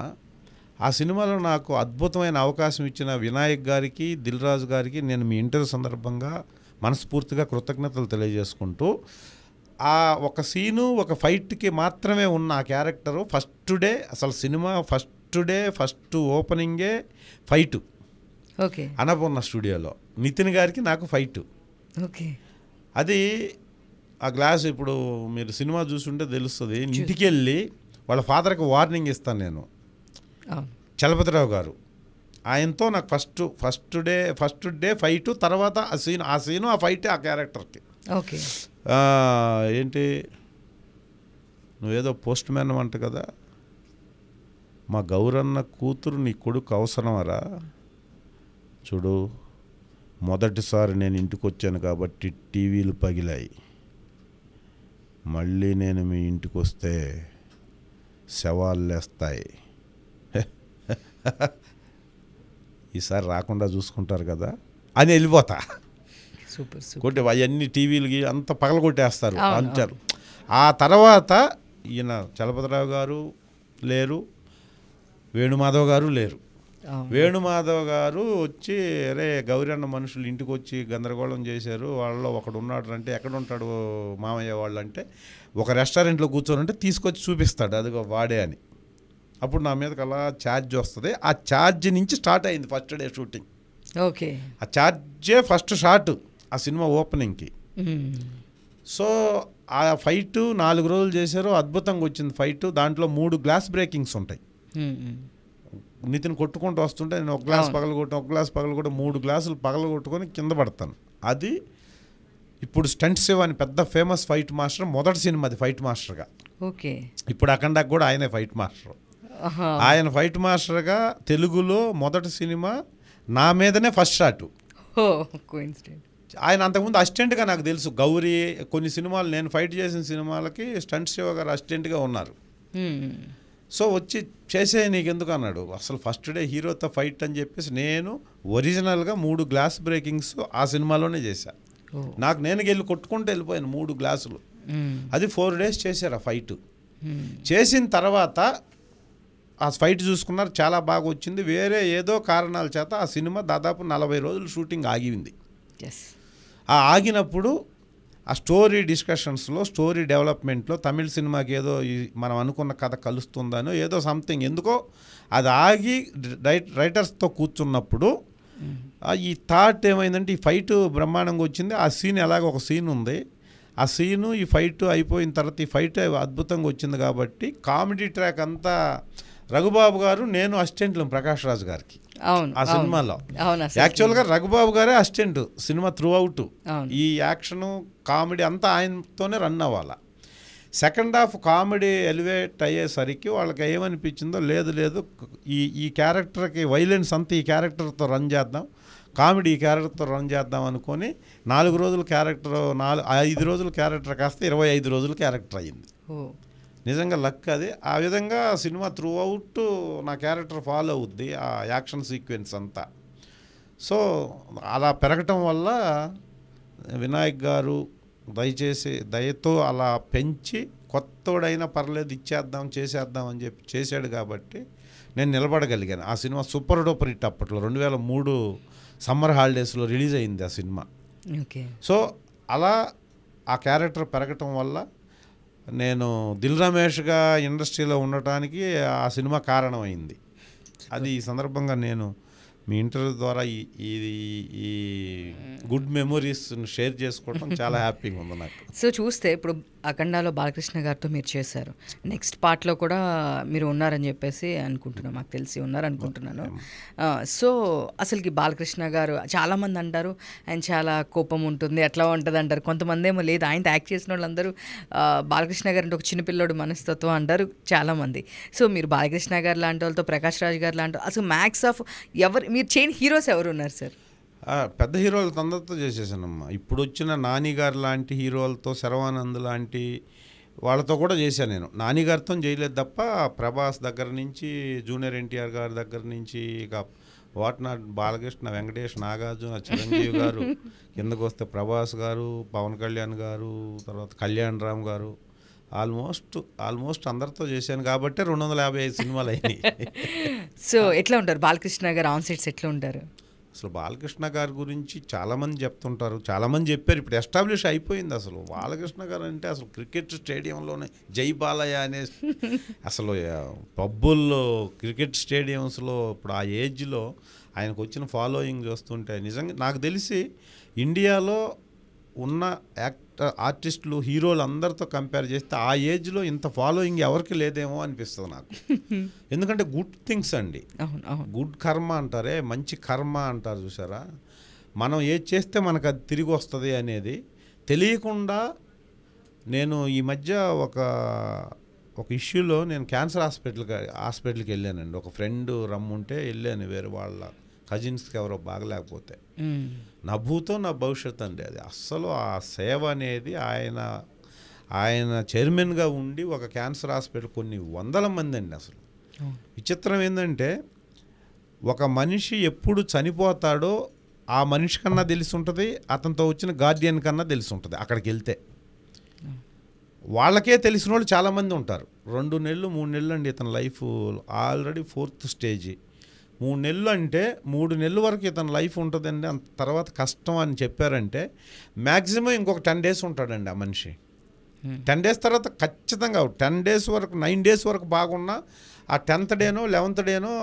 ఆ సినిమాలో నాకు అద్భుతమైన అవకాశం ఇచ్చిన వినాయక్ గారికి, దిల్ రాజు గారికి నేను మీ ఇంటర్వ్యూ సందర్భంగా మనస్ఫూర్తిగా కృతజ్ఞతలు తెలియజేసుకుంటూ, ఆ ఒక సీను ఒక ఫైట్కి మాత్రమే ఉన్న ఆ క్యారెక్టరు ఫస్ట్ డే, అసలు సినిమా ఫస్ట్ ఓపెనింగే ఫైటు. ఓకే, అన్నపూర్ణ స్టూడియోలో నితిన్ గారికి నాకు ఫైటు. ఓకే, అది ఆ గ్లాస్ ఇప్పుడు మీరు సినిమా చూస్తుంటే తెలుస్తుంది. ఇంటికి వెళ్ళి వాళ్ళ ఫాదర్కి వార్నింగ్ ఇస్తాను నేను, చలపతిరావు గారు. ఆయనతో నాకు ఫస్ట్ డే ఫైటు, తర్వాత ఆ సీను ఆ ఫైటే ఆ క్యారెక్టర్కి. ఓకే, ఏంటి నువ్వేదో పోస్ట్ మ్యాన్ అంట కదా, మా గౌరన్న కూతురు నీ కొడుకు అవసరమరా? చూడు, మొదటిసారి నేను ఇంటికి వచ్చాను కాబట్టి టీవీలు పగిలాయి, మళ్ళీ నేను మీ ఇంటికి వస్తే శవాలు లేస్తాయి, ఈసారి రాకుండా చూసుకుంటారు కదా అని వెళ్ళిపోతా. సూపర్ కొట్టి అవన్నీ టీవీలకి అంతా పగలగొట్టేస్తారు అంటారు. ఆ తర్వాత ఈయన చలపతిరావు గారు లేరు, వేణుమాధవ్ గారు లేరు. వేణుమాధవ్ గారు వచ్చి అరే గౌరీ అన్న మనుషులు ఇంటికి వచ్చి గందరగోళం చేశారు, వాళ్ళలో ఒకడు ఉన్నాడు అంటే ఎక్కడ ఉంటాడు మామయ్య వాళ్ళు అంటే ఒక రెస్టారెంట్లో కూర్చోనంటే తీసుకొచ్చి చూపిస్తాడు, అదిగో వాడే అని. అప్పుడు నా మీదకి అలా ఛార్జ్ వస్తుంది. ఆ ఛార్జ్ నుంచి స్టార్ట్ అయింది ఫస్ట్ డే షూటింగ్. ఓకే, ఆ ఛార్జే ఫస్ట్ షాట్ ఆ సినిమా ఓపెనింగ్కి. సో ఆ ఫైటు 4 రోజులు చేశారు, అద్భుతంగా వచ్చింది ఫైటు. దాంట్లో 3 గ్లాస్ బ్రేకింగ్స్ ఉంటాయి. నితిన్ కొట్టుకుంటూ వస్తుంటే నేను ఒక గ్లాస్ పగలగొట్టి 3 గ్లాసులు పగలగొట్టుకొని కింద పడతాను. అది ఇప్పుడు స్టంట్ శివ అని పెద్ద ఫేమస్ ఫైట్ మాస్టర్, మొదటి సినిమా అది ఫైట్ మాస్టర్గా. ఓకే, ఇప్పుడు అఖండాకి కూడా ఆయనే ఫైట్ మాస్టర్. ఆయన ఫైట్ మాస్టర్గా తెలుగులో మొదటి సినిమా నా మీదనే ఫస్ట్ షాటు. ఆయన అంతకుముందు అసిస్టెంట్గా నాకు తెలుసు. గౌరీ కొన్ని సినిమాలు నేను ఫైట్ చేసిన సినిమాలకి స్టంట్ శివ గారు అసిస్టెంట్గా ఉన్నారు. సో వచ్చి చేసే నీకు ఎందుకు అన్నాడు. అసలు ఫస్ట్ డే హీరోతో ఫైట్ అని చెప్పేసి నేను ఒరిజినల్గా 3 గ్లాస్ బ్రేకింగ్స్ ఆ సినిమాలోనే చేశా. నాకు నేను వెళ్ళి కొట్టుకుంటూ వెళ్ళిపోయాను 3 గ్లాసులు. అది 4 days చేశారు ఆ ఫైట్. చేసిన తర్వాత ఆ ఫైట్ చూసుకున్నారు, చాలా బాగా వచ్చింది. వేరే ఏదో కారణాల చేత ఆ సినిమా దాదాపు 40 రోజులు షూటింగ్ ఆగింది. ఆ ఆగినప్పుడు ఆ స్టోరీ డిస్కషన్స్లో, స్టోరీ డెవలప్మెంట్లో తమిళ సినిమాకి ఏదో మనం అనుకున్న కథ కలుస్తుందనో ఏదో సంథింగ్ ఎందుకో అది ఆగి రైటర్స్తో కూర్చున్నప్పుడు ఈ థాట్ ఏమైందంటే ఈ ఫైట్ బ్రహ్మాండంగా వచ్చింది. ఆ సీన్ ఎలాగో ఒక సీన్ ఉంది, ఆ సీను ఈ ఫైట్ అయిపోయిన తర్వాత ఈ ఫైట్ అద్భుతంగా వచ్చింది కాబట్టి కామెడీ ట్రాక్ అంతా రఘుబాబు గారు, నేను అసిస్టెంట్లు ప్రకాష్ రాజ్ గారికి ఆ సినిమాలో. యాక్చువల్గా రఘుబాబు గారే అసిస్టెంట్ సినిమా త్రూ అవుట్. ఈ యాక్షను కామెడీ అంతా ఆయనతోనే రన్ అవ్వాలి. సెకండ్ హాఫ్ కామెడీ ఎలివేట్ అయ్యేసరికి వాళ్ళకి ఏమనిపించిందో, లేదు ఈ క్యారెక్టర్కి వైలెన్స్ అంతా ఈ క్యారెక్టర్తో రన్ చేద్దాం, కామెడీ ఈ క్యారెక్టర్తో రన్ చేద్దాం అనుకొని 4 రోజుల క్యారెక్టర్ 5 రోజుల క్యారెక్టర్ కాస్త 25 రోజుల క్యారెక్టర్ అయ్యింది. నిజంగా లక్ అది. ఆ విధంగా సినిమా త్రూ అవుట్ నా క్యారెక్టర్ ఫాలో అవుద్ది, ఆ యాక్షన్ సీక్వెన్స్ అంతా. సో అలా పెరగటం వల్ల వినాయక్ గారు దయచేసి దయతో అలా పెంచి కొత్తోడైనా పర్లేదు ఇచ్చేద్దాం చేసేద్దాం అని చెప్పి చేశాడు కాబట్టి నేను నిలబడగలిగాను. ఆ సినిమా సూపర్ డూపర్ హిట్ అప్పట్లో 2003 సమ్మర్ హాలిడేస్లో రిలీజ్ అయింది ఆ సినిమా. సో అలా ఆ క్యారెక్టర్ పెరగటం వల్ల నేను దిల్ రమేష్గా ఇండస్ట్రీలో ఉండటానికి ఆ సినిమా కారణమైంది. అది ఈ సందర్భంగా నేను మీ ఇంటర్వ్యూ ద్వారా ఈ గుడ్ మెమొరీస్ షేర్ చేసుకోవడం చాలా హ్యాపీగా ఉంది నాకు. సో చూస్తే ఇప్పుడు అఖండాలో బాలకృష్ణ గారితో మీరు చేశారు, నెక్స్ట్ పార్ట్లో కూడా మీరు ఉన్నారని చెప్పేసి అనుకుంటున్నాను, మాకు తెలిసి ఉన్నారనుకుంటున్నాను. సో అసలుకి బాలకృష్ణ గారు చాలామంది అంటారు ఆయన చాలా కోపం ఉంటుంది, అట్లా ఉంటుంది అంటారు. కొంతమంది ఏమో లేదు, ఆయనతో యాక్ట్ చేసిన వాళ్ళందరూ బాలకృష్ణ గారు అంటే ఒక చిన్నపిల్లోడు మనస్తత్వం అంటారు చాలామంది. సో మీరు బాలకృష్ణ గారు లాంటి వాళ్ళతో, ప్రకాష్ రాజ్ గారు లాంటి అసలు మ్యాక్స్ ఆఫ్ మీరు చేయని హీరోస్ ఎవరు ఉన్నారు సార్? పెద్ద హీరోలతో అందరితో చేసేసానమ్మా. ఇప్పుడు వచ్చిన నానిగారు లాంటి హీరోలతో, శర్వానంద్ లాంటి వాళ్ళతో కూడా చేశాను నేను. నానిగారితో చేయలేదు తప్ప ప్రభాస్ దగ్గర నుంచి, జూనియర్ ఎన్టీఆర్ గారి దగ్గర నుంచి, ఇక వాట్నాట్ బాలకృష్ణ, వెంకటేష్, నాగార్జున, చిరంజీవి గారు, కిందకు వస్తే ప్రభాస్ గారు, పవన్ కళ్యాణ్ గారు, తర్వాత కళ్యాణ్ రామ్ గారు, ఆల్మోస్ట్ అందరితో చేశాను కాబట్టి 255 సినిమాలు అయినాయి. సో ఎట్లా ఉంటారు బాలకృష్ణ గారు ఆన్ సెట్స్, ఎట్లా ఉంటారు? అసలు బాలకృష్ణ గారి గురించి చాలామంది చెప్తుంటారు, చాలామంది చెప్పారు, ఇప్పుడు ఎస్టాబ్లిష్ అయిపోయింది. అసలు బాలకృష్ణ గారు అంటే అసలు క్రికెట్ స్టేడియంలోనే జై బాలయ్య అనే అసలు పబ్బుల్లో, క్రికెట్ స్టేడియంస్లో ఇప్పుడు ఆ ఏజ్లో ఆయనకు వచ్చిన ఫాలోయింగ్ చూస్తుంటే నిజంగా నాకు తెలిసి ఇండియాలో ఉన్న ఆర్టిస్టులు, హీరోలు అందరితో కంపేర్ చేస్తే ఆ ఏజ్లో ఇంత ఫాలోయింగ్ ఎవరికి లేదేమో అనిపిస్తుంది నాకు. ఎందుకంటే గుడ్ థింగ్స్ అండి, గుడ్ కర్మ అంటారే, మంచి కర్మ అంటారు చూసారా, మనం ఏది చేస్తే మనకు అది తిరిగి వస్తుంది అనేది తెలియకుండా. నేను ఈ మధ్య ఒక ఇష్యూలో నేను క్యాన్సర్ హాస్పిటల్కి వెళ్ళానండి. ఒక ఫ్రెండ్ రమ్ముంటే వెళ్ళాను, వేరే వాళ్ళ కజిన్స్కి ఎవరో బాగలేకపోతే. నా భూతో నా భవిష్యత్తు అండి అది. అస్సలు ఆ సేవ అనేది ఆయన చైర్మన్గా ఉండి ఒక క్యాన్సర్ హాస్పిటల్ కొన్ని వందల మంది అండి. అసలు విచిత్రం ఏంటంటే ఒక మనిషి ఎప్పుడు చనిపోతాడో ఆ మనిషి కన్నా తెలిసి ఉంటుంది, అతనితో వచ్చిన గార్డియన్ కన్నా తెలిసి ఉంటుంది. అక్కడికి వెళ్తే వాళ్ళకే తెలిసిన వాళ్ళు చాలామంది ఉంటారు. 2 నెలలు 3 నెలలు అండి ఇతని లైఫ్, ఆల్రెడీ 4th స్టేజ్. 3 నెలలు అంటే 3 నెలల వరకు ఇతని లైఫ్ ఉంటుందండి. అంత తర్వాత కష్టం అని చెప్పారంటే మ్యాక్సిమం ఇంకొక 10 డేస్ ఉంటాడండి ఆ మనిషి. 10 డేస్ తర్వాత ఖచ్చితంగా 10 డేస్ వరకు 9 డేస్ వరకు బాగున్నా ఆ 10th డేనో 11th డేనో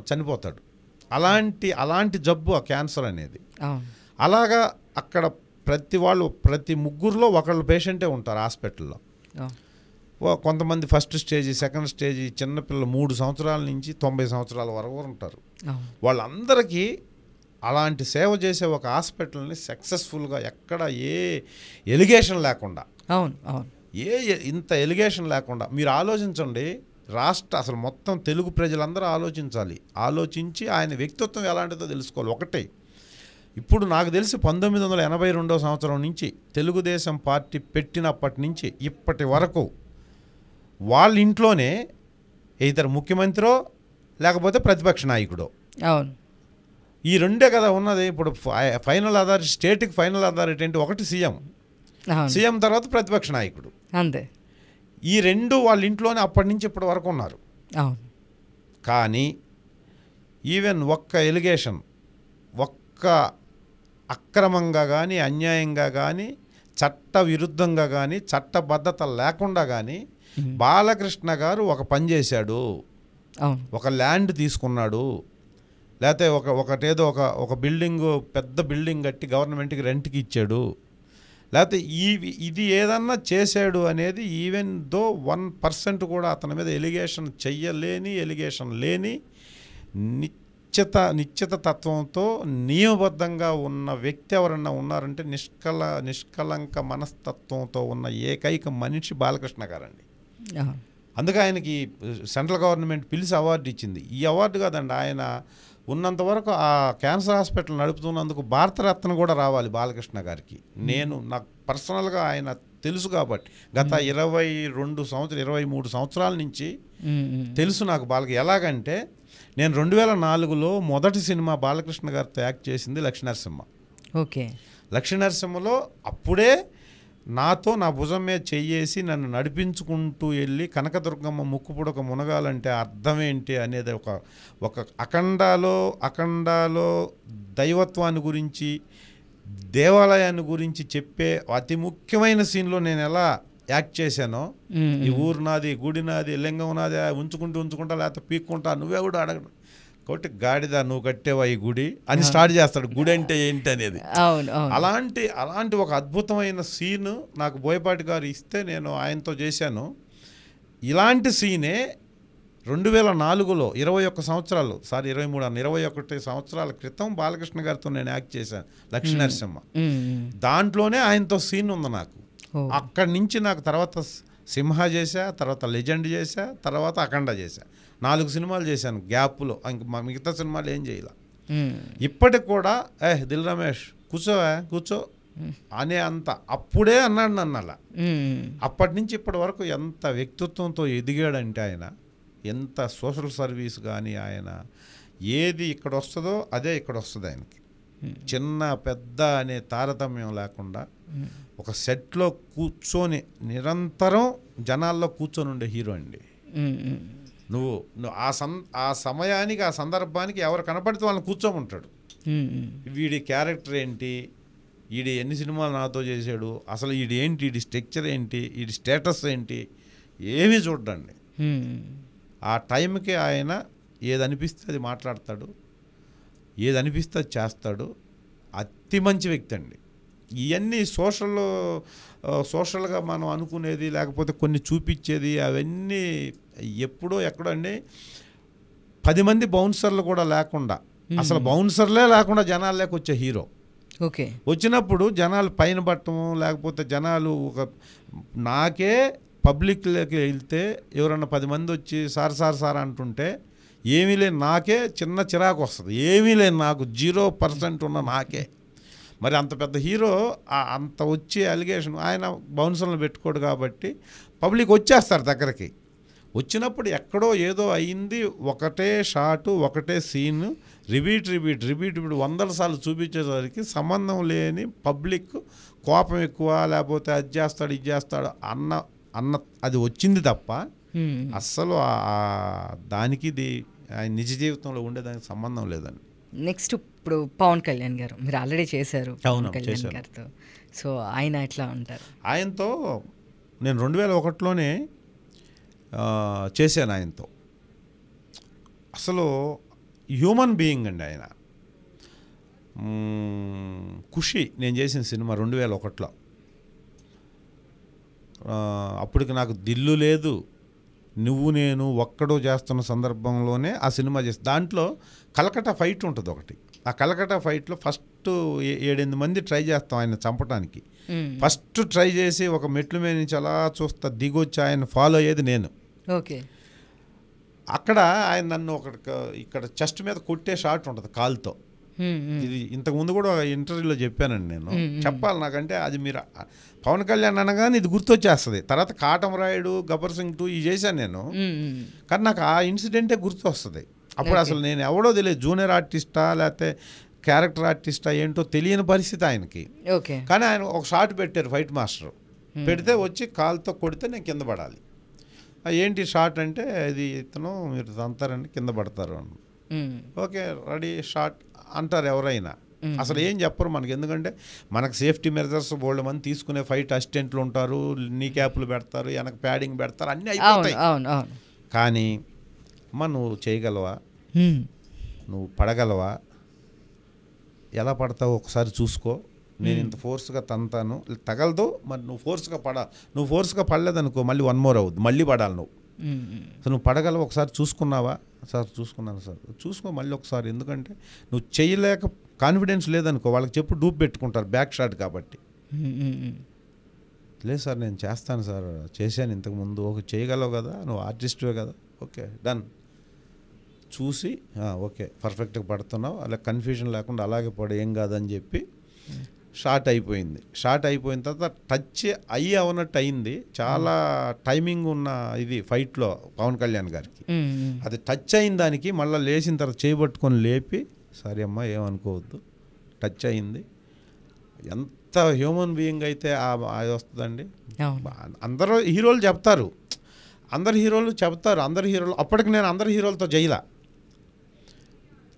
చనిపోతాడు. అలాంటి జబ్బు ఆ క్యాన్సర్ అనేది. అలాగా అక్కడ ప్రతి ముగ్గురులో ఒకళ్ళు పేషెంటే ఉంటారు హాస్పిటల్లో. కొంతమంది ఫస్ట్ స్టేజ్, సెకండ్ స్టేజ్, చిన్నపిల్లలు 3 సంవత్సరాల నుంచి 90 సంవత్సరాల వరకు ఉంటారు. వాళ్ళందరికీ అలాంటి సేవ చేసే ఒక హాస్పిటల్ని సక్సెస్ఫుల్గా ఎక్కడ ఏ ఎలిగేషన్ లేకుండా, ఇంత ఎలిగేషన్ లేకుండా మీరు ఆలోచించండి. అసలు మొత్తం తెలుగు ప్రజలందరూ ఆలోచించి ఆయన వ్యక్తిత్వం ఎలాంటిదో తెలుసుకోవాలి. ఒకటే, ఇప్పుడు నాకు తెలిసి 1982 సంవత్సరం నుంచి తెలుగుదేశం పార్టీ పెట్టినప్పటి నుంచి ఇప్పటి వరకు వాళ్ళ ఇంట్లోనే ఇద్దరు ముఖ్యమంత్రిో లేకపోతే ప్రతిపక్ష నాయకుడో, ఈ రెండే కదా ఉన్నది. ఇప్పుడు ఫైనల్ అథారిటీ, స్టేట్కి ఫైనల్ అథారిటీ అంటే ఒకటి సీఎం తర్వాత ప్రతిపక్ష నాయకుడు, అంతే. ఈ రెండు వాళ్ళ ఇంట్లోనే అప్పటి నుంచి ఇప్పటి వరకు ఉన్నారు. కానీ ఈవెన్ ఒక్క ఎలిగేషన్, ఒక్క అక్రమంగా కానీ అన్యాయంగా కానీ చట్ట విరుద్ధంగా కానీ చట్టబద్ధత లేకుండా కానీ బాలకృష్ణ గారు ఒక పని చేశాడు, ఒక ల్యాండ్ తీసుకున్నాడు, లేకపోతే ఒకటేదో ఒక బిల్డింగ్, పెద్ద బిల్డింగ్ కట్టి గవర్నమెంట్కి రెంట్కి ఇచ్చాడు, లేకపోతే ఇది ఏదన్నా చేశాడు అనేది ఈవెన్ దో 1% కూడా అతని మీద ఎలిగేషన్ లేని నిశ్చిత తత్వంతో నియమబద్ధంగా ఉన్న వ్యక్తి ఎవరన్నా ఉన్నారంటే నిష్కలంక మనస్తత్వంతో ఉన్న ఏకైక మనిషి బాలకృష్ణ గారండి. అందుకే ఆయనకి సెంట్రల్ గవర్నమెంట్ పిలిచి అవార్డు ఇచ్చింది. ఈ అవార్డు కాదండి, ఆయన ఉన్నంత వరకు ఆ క్యాన్సర్ హాస్పిటల్ నడుపుతున్నందుకు భారతరత్న కూడా రావాలి బాలకృష్ణ గారికి. నాకు పర్సనల్గా ఆయన తెలుసు కాబట్టి గత 23 సంవత్సరాల నుంచి తెలుసు నాకు ఎలాగంటే నేను 2004లో మొదటి సినిమా బాలకృష్ణ గారితో యాక్ట్ చేసింది లక్ష్మీనరసింహ. ఓకే. లక్ష్మీనరసింహలో అప్పుడే నాతో నా భుజం మీద చెయ్యేసి నన్ను నడిపించుకుంటూ వెళ్ళి కనకదుర్గమ్మ ముక్కుపుడక మునగాలంటే అర్థం ఏంటి అనేది ఒక అఖండాలో దైవత్వాన్ని గురించి, దేవాలయాన్ని గురించి చెప్పే అతి ముఖ్యమైన సీన్లో నేను ఎలా యాక్ట్ చేశానో, ఈ ఊరు నాది, గుడి నాది, లింగం నాది, ఉంచుకుంటా లేకపోతే పీక్కుంటా, నువ్వే కూడా అడగడు కాబట్టి గాడిద నువ్వు కట్టేవా ఈ గుడి అని స్టార్ట్ చేస్తాడు, గుడి అంటే ఏంటి అనేది. అలాంటి ఒక అద్భుతమైన సీను నాకు బోయపాటి గారు ఇస్తే నేను ఆయనతో చేశాను. ఇలాంటి సీనే 2004లో 21 సంవత్సరాల క్రితం బాలకృష్ణ గారితో నేను యాక్ట్ చేశాను లక్ష్మీనరసింహ. దాంట్లోనే ఆయనతో సీన్ ఉంది నాకు. అక్కడి నుంచి నాకు తర్వాత సింహ చేశా, తర్వాత లెజెండ్ చేశా, తర్వాత అఖండ చేశా. 4 సినిమాలు చేశాను గ్యాప్లో. ఇంక మిగతా సినిమాలు ఏం చేయాల. ఇప్పటికి కూడా దిల్ రమేష్ కూర్చో అనే అంత అప్పుడే అన్నాడు నన్ను అలా. అప్పటి నుంచి ఇప్పటి వరకు ఎంత వ్యక్తిత్వంతో ఎదిగాడంటే ఆయన, ఎంత సోషల్ సర్వీస్ కానీ, ఆయన ఏది ఇక్కడ వస్తుందో అదే ఇక్కడ వస్తుంది ఆయనకి. చిన్న పెద్ద అనే తారతమ్యం లేకుండా ఒక సెట్లో కూర్చొని నిరంతరం జనాల్లో కూర్చొని ఉండే హీరో అండి. నువ్వు ఆ సమయానికి ఆ సందర్భానికి ఎవరు కనపడితే వాళ్ళని కూర్చోమంటాడు. వీడి క్యారెక్టర్ ఏంటి, వీడి ఎన్ని సినిమాలు నాతో చేశాడు, అసలు వీడి ఏంటి, వీడి స్ట్రక్చర్ ఏంటి, వీడి స్టేటస్ ఏంటి, ఏమీ చూడండి. ఆ టైంకి ఆయన ఏదనిపిస్తే అది మాట్లాడతాడు, ఏదనిపిస్తే అది చేస్తాడు. అతి మంచి వ్యక్తి అండి. ఇవన్నీ సోషల్గా మనం అనుకునేది లేకపోతే కొన్ని చూపించేది అవన్నీ ఎప్పుడో ఎక్కడో అండి. 10 మంది బౌన్సర్లు కూడా లేకుండా, అసలు బౌన్సర్లే లేకుండా జనాల్లోకి వచ్చే హీరో. ఓకే. వచ్చినప్పుడు జనాలు పైన పట్టము, లేకపోతే జనాలు నాకే పబ్లిక్లోకి వెళ్తే ఎవరన్నా 10 మంది వచ్చి సార్ అంటుంటే ఏమీ లేని నాకే చిన్న చిరాకు వస్తుంది. ఏమీ లేని నాకు 0% ఉన్న నాకే. మరి అంత పెద్ద హీరో అంత వచ్చే అలిగేషన్, ఆయన బౌన్సర్లను పెట్టుకోడు కాబట్టి పబ్లిక్ వచ్చేస్తారు దగ్గరికి. వచ్చినప్పుడు ఎక్కడో ఏదో అయింది, ఒకటే షాటు, ఒకటే సీన్, రిపీట్ 100 సార్లు చూపించేసరికి సంబంధం లేని పబ్లిక్ కోపం ఎక్కువ, లేకపోతే అది చేస్తాడు ఇది చేస్తాడు అన్న అది వచ్చింది తప్ప అస్సలు దానికి ఆయన నిజ జీవితంలో ఉండేదానికి సంబంధం లేదండి. నెక్స్ట్ ఇప్పుడు పవన్ కళ్యాణ్ గారు, మీరు ఆల్రెడీ చేశారు పవన్ కళ్యాణ్ గారితో. సో ఆయన ఎట్లా ఉంటారు? ఆయనతో నేను 2001లోనే చేశాను ఆయనతో. అసలు హ్యూమన్ బీయింగ్ అండి ఆయన. ఖుషి నేను చేసిన సినిమా 2001లో. అప్పటికి నాకు దిల్లు లేదు, నువ్వు నేను ఒక్కడో చేస్తున్న సందర్భంలోనే ఆ సినిమా చేసి, దాంట్లో కలకట్టా ఫైట్ ఉంటుంది ఒకటి. ఆ కలకట్టా ఫైట్లో ఫస్ట్ 7-8 మంది ట్రై చేస్తాం ఆయన చంపడానికి. ఫస్ట్ ట్రై చేసి ఒక మెట్ల మీద నుంచి అలా చూస్తా దిగొచ్చి ఆయన ఫాలో అయ్యేది నేను. ఓకే. అక్కడ ఆయన నన్ను ఇక్కడ చెస్ట్ మీద కొట్టే షాట్ ఉంటుంది కాల్తో. ఇది ఇంతకుముందు కూడా ఇంటర్వ్యూలో చెప్పానండి నేను. చెప్పాలి నాకంటే అది మీరు పవన్ కళ్యాణ్ అనగానే ఇది గుర్తొచ్చేస్తుంది. తర్వాత కాటమరాయుడు, గబ్బర్ సింగ్ 2 ఇవి చేశాను నేను. కానీ నాకు ఆ ఇన్సిడెంటే గుర్తు వస్తుంది. అప్పుడు అసలు నేను ఎవడో తెలియదు, జూనియర్ ఆర్టిస్టా లేకపోతే క్యారెక్టర్ ఆర్టిస్టా ఏంటో తెలియని పరిస్థితి ఆయనకి. కానీ ఆయన ఒక షాట్ పెట్టారు ఫైట్ మాస్టర్, పెడితే వచ్చి కాల్తో కొడితే నేను కింద పడాలి. ఏంటి షాట్ అంటే ఇది ఇతను మీరు తంతారండి కింద పడతారు అని. ఓకే రెడీ షాట్ అంటారు ఎవరైనా. అసలు ఏం చెప్పరు మనకి, ఎందుకంటే మనకు సేఫ్టీ మెజర్స్ బోల్డ్ మంది తీసుకునే ఫైట్ అసిస్టెంట్లు ఉంటారు, నీ క్యాప్లు పెడతారు, వెనక ప్యాడింగ్ పెడతారు, అన్నీ అయిపోతాయి. కానీ నువ్వు చేయగలవా, నువ్వు పడగలవా, ఎలా పడతావు ఒకసారి చూసుకో, నేను ఇంత ఫోర్స్గా తంతాను, తగలదు, మరి నువ్వు ఫోర్స్గా పడలేదనుకో మళ్ళీ 1 more అవుద్ది, మళ్ళీ పడాలి నువ్వు. సో నువ్వు పడగలవు, ఒకసారి చూసుకున్నావా? సార్ చూసుకున్నాను సార్. చూసుకో మళ్ళీ ఒకసారి, ఎందుకంటే నువ్వు చేయలేక కాన్ఫిడెన్స్ లేదనుకో వాళ్ళకి చెప్పు, డూప్ పెట్టుకుంటారు బ్యాక్ షాట్ కాబట్టి. లేదు సార్ నేను చేస్తాను సార్, చేశాను ఇంతకుముందు, ఓకే చేయగలవు కదా, నువ్వు ఆర్టిస్ట్వే కదా, ఓకే డన్, చూసి ఓకే పర్ఫెక్ట్గా పడుతున్నావు, అలా కన్ఫ్యూజన్ లేకుండా అలాగే పడు, ఏం కాదని చెప్పి షార్ట్ అయిపోయింది. షార్ట్ అయిపోయిన తర్వాత టచ్ అవనట్టు అయింది. చాలా టైమింగ్ ఉన్న ఇది ఫైట్లో పవన్ కళ్యాణ్ గారికి. అది టచ్ అయిన దానికి మళ్ళీ లేచిన తర్వాత చేయబట్టుకొని లేపి, సరే అమ్మా ఏమనుకోవద్దు, టచ్ అయింది. ఎంత హ్యూమన్ బీయింగ్ అయితే అది వస్తుందండి. అందరూ హీరోలు చెప్తారు, అందరు హీరోలు అప్పటికి నేను అందరు హీరోలతో చేయలా,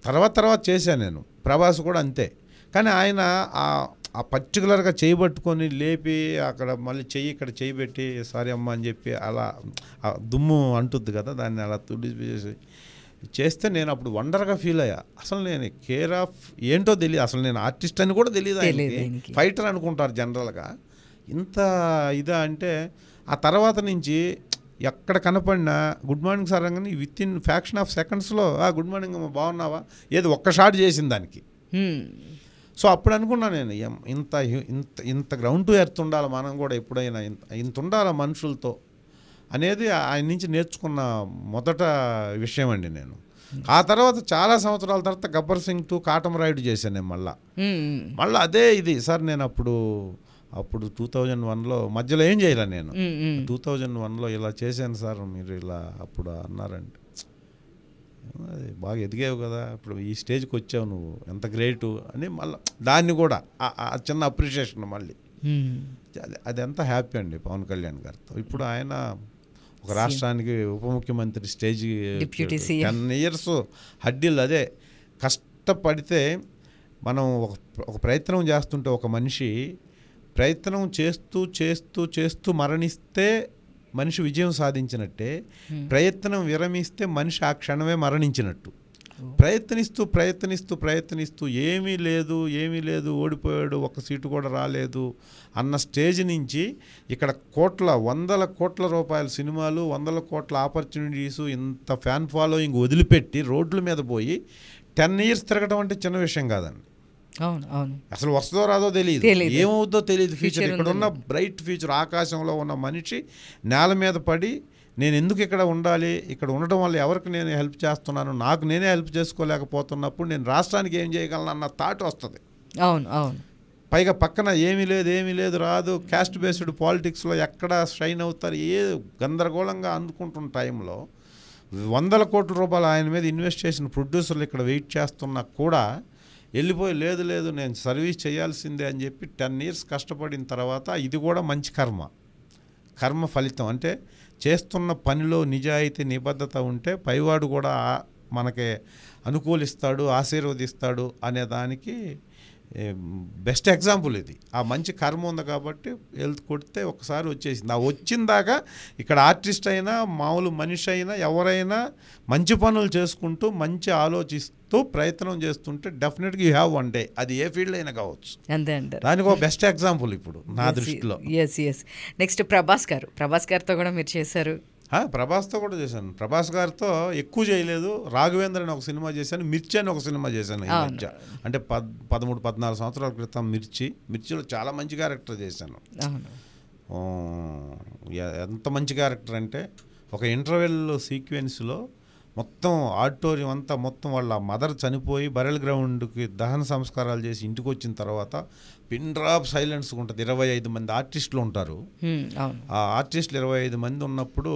తర్వాత చేశాను నేను. ప్రభాస్ కూడా అంతే. కానీ ఆయన ఆ పర్టికులర్గా చేయబట్టుకొని లేపి అక్కడ మళ్ళీ ఇక్కడ చెయ్యి పెట్టి సారీ అమ్మ అని చెప్పి అలా దుమ్ము అంటుద్ది కదా, దాన్ని అలా తుడిచేసి చేస్తే నేను అప్పుడు వండర్గా ఫీల్ అయ్యా. అసలు నేను కేర్ ఆఫ్ ఏంటో తెలియదు, అసలు నేను ఆర్టిస్ట్ అని కూడా తెలియదు ఆయనకి, ఫైటర్ అనుకుంటారు జనరల్గా. ఇంత ఇదా అంటే ఆ తర్వాత నుంచి ఎక్కడ కనపడినా గుడ్ మార్నింగ్ సార్ అనగానే విత్ ఇన్ ఫ్యాక్షన్ ఆఫ్ సెకండ్స్లో గుడ్ మార్నింగ్ బాగున్నావా, ఏదో ఒక్క షాట్ చేసింది దానికి. సో అప్పుడు అనుకున్నా నేను, ఇంత ఇంత ఇంత గ్రౌండ్ టు ఎర్త్ ఉండాలి మనం కూడా ఎప్పుడైనా, ఇంత ఉండాలి మనుషులతో అనేది ఆయన నుంచి నేర్చుకున్న మొదట విషయం అండి నేను. ఆ తర్వాత చాలా సంవత్సరాల తర్వాత గబ్బర్ సింగ్ 2 కాటమరాయుడు చేశాను నేను. మళ్ళీ అదే ఇది సార్. నేను అప్పుడు 2001లో మధ్యలో ఏం చేయలే నేను. 2001లో ఇలా చేశాను సార్, మీరు ఇలా అప్పుడు అన్నారంటే అది బాగా ఎదిగావు కదా, ఇప్పుడు ఈ స్టేజ్కి వచ్చావు నువ్వు, ఎంత గ్రేటు అని మళ్ళీ దాన్ని కూడా చిన్న అప్రిషియేషన్ మళ్ళీ. అది ఎంత హ్యాపీ అండి పవన్ కళ్యాణ్ గారితో. ఇప్పుడు ఆయన ఒక రాష్ట్రానికి ఉప ముఖ్యమంత్రి స్టేజ్ 10 years హడ్డీలు. అదే కష్టపడితే మనం ఒక ప్రయత్నం చేస్తుంటే, ఒక మనిషి ప్రయత్నం చేస్తూ చేస్తూ చేస్తూ మరణిస్తే మనిషి విజయం సాధించినట్టే, ప్రయత్నం విరమిస్తే మనిషి ఆ క్షణమే మరణించినట్టు. ప్రయత్నిస్తూ ప్రయత్నిస్తూ ప్రయత్నిస్తూ ఏమీ లేదు ఓడిపోయాడు, ఒక సీటు కూడా రాలేదు అన్న స్టేజ్ నుంచి ఇక్కడ వందల కోట్ల రూపాయల సినిమాలు, వందల కోట్ల ఆపర్చునిటీసు, ఇంత ఫ్యాన్ ఫాలోయింగ్ వదిలిపెట్టి రోడ్ల మీద పోయి 10 years తిరగడం అంటే చిన్న విషయం కాదండి. అసలు వస్తుందో రాదో తెలియదు, ఏమవుతుందో తెలియదు ఫ్యూచర్. ఇక్కడ ఉన్న బ్రైట్ ఫ్యూచర్, ఆకాశంలో ఉన్న మనిషి నేల మీద పడి నేను ఎందుకు ఇక్కడ ఉండాలి, ఇక్కడ ఉండటం వల్ల ఎవరికి నేను హెల్ప్ చేస్తున్నాను, నాకు నేనే హెల్ప్ చేసుకోలేకపోతున్నప్పుడు నేను రాష్ట్రానికి ఏం చేయగలను అన్న థాట్ వస్తుంది. పైగా పక్కన ఏమీ లేదు రాదు, క్యాస్ట్ బేస్డ్ పాలిటిక్స్లో ఎక్కడ షైన్ అవుతారు, ఏ గందరగోళంగా అందుకుంటున్న టైంలో వందల కోట్ల రూపాయలు ఆయన మీద ఇన్వెస్ట్ చేసిన ప్రొడ్యూసర్లు ఇక్కడ వెయిట్ చేస్తున్నా కూడా వెళ్ళిపోయి లేదు నేను సర్వీస్ చేయాల్సిందే అని చెప్పి 10 years కష్టపడిన తర్వాత, ఇది కూడా మంచి కర్మ ఫలితం. అంటే చేస్తున్న పనిలో నిజాయితీ నిబద్ధత ఉంటే పైవాడు కూడా మనకి అనుకూలిస్తాడు, ఆశీర్వదిస్తాడు అనే దానికి బెస్ట్ ఎగ్జాంపుల్ ఇది. ఆ మంచి కర్మ ఉంది కాబట్టి హెల్త్ కొడితే ఒకసారి వచ్చేసింది. వచ్చిందాకా ఇక్కడ ఆర్టిస్ట్ అయినా మామూలు మనిషి అయినా ఎవరైనా మంచి పనులు చేసుకుంటూ మంచి ఆలోచిస్తూ ప్రయత్నం చేస్తుంటే డెఫినెట్గా యూ హ్యావ్ వన్ డే, అది ఏ ఫీల్డ్ అయినా కావచ్చు. అంతే అంటారు. దానికి ఒక బెస్ట్ ఎగ్జాంపుల్ ఇప్పుడు నా దృష్టిలో. నెక్స్ట్ ప్రభాస్ గారితో కూడా మీరు చేశారు. ప్రభాస్తో కూడా చేశాను. ప్రభాస్ గారితో ఎక్కువ చేయలేదు. రాఘవేంద్ర అని ఒక సినిమా చేశాను, మిర్చి అని ఒక సినిమా చేశాను ఈ మధ్య. అంటే 13-14 సంవత్సరాల క్రితం మిర్చిలో చాలా మంచి క్యారెక్టర్ చేశాను. ఎంత మంచి క్యారెక్టర్ అంటే, ఒక ఇంటర్వెల్ సీక్వెన్స్లో మొత్తం ఆడిటోరియం అంతా మొత్తం వాళ్ళ మదర్ చనిపోయి బరెల్ గ్రౌండ్కి దహన సంస్కారాలు చేసి ఇంటికి వచ్చిన తర్వాత పిన్ డ్రాప్ సైలెన్స్ ఉంటుంది. 25 మంది ఆర్టిస్టులు ఉంటారు. ఆ ఆర్టిస్టులు 25 మంది ఉన్నప్పుడు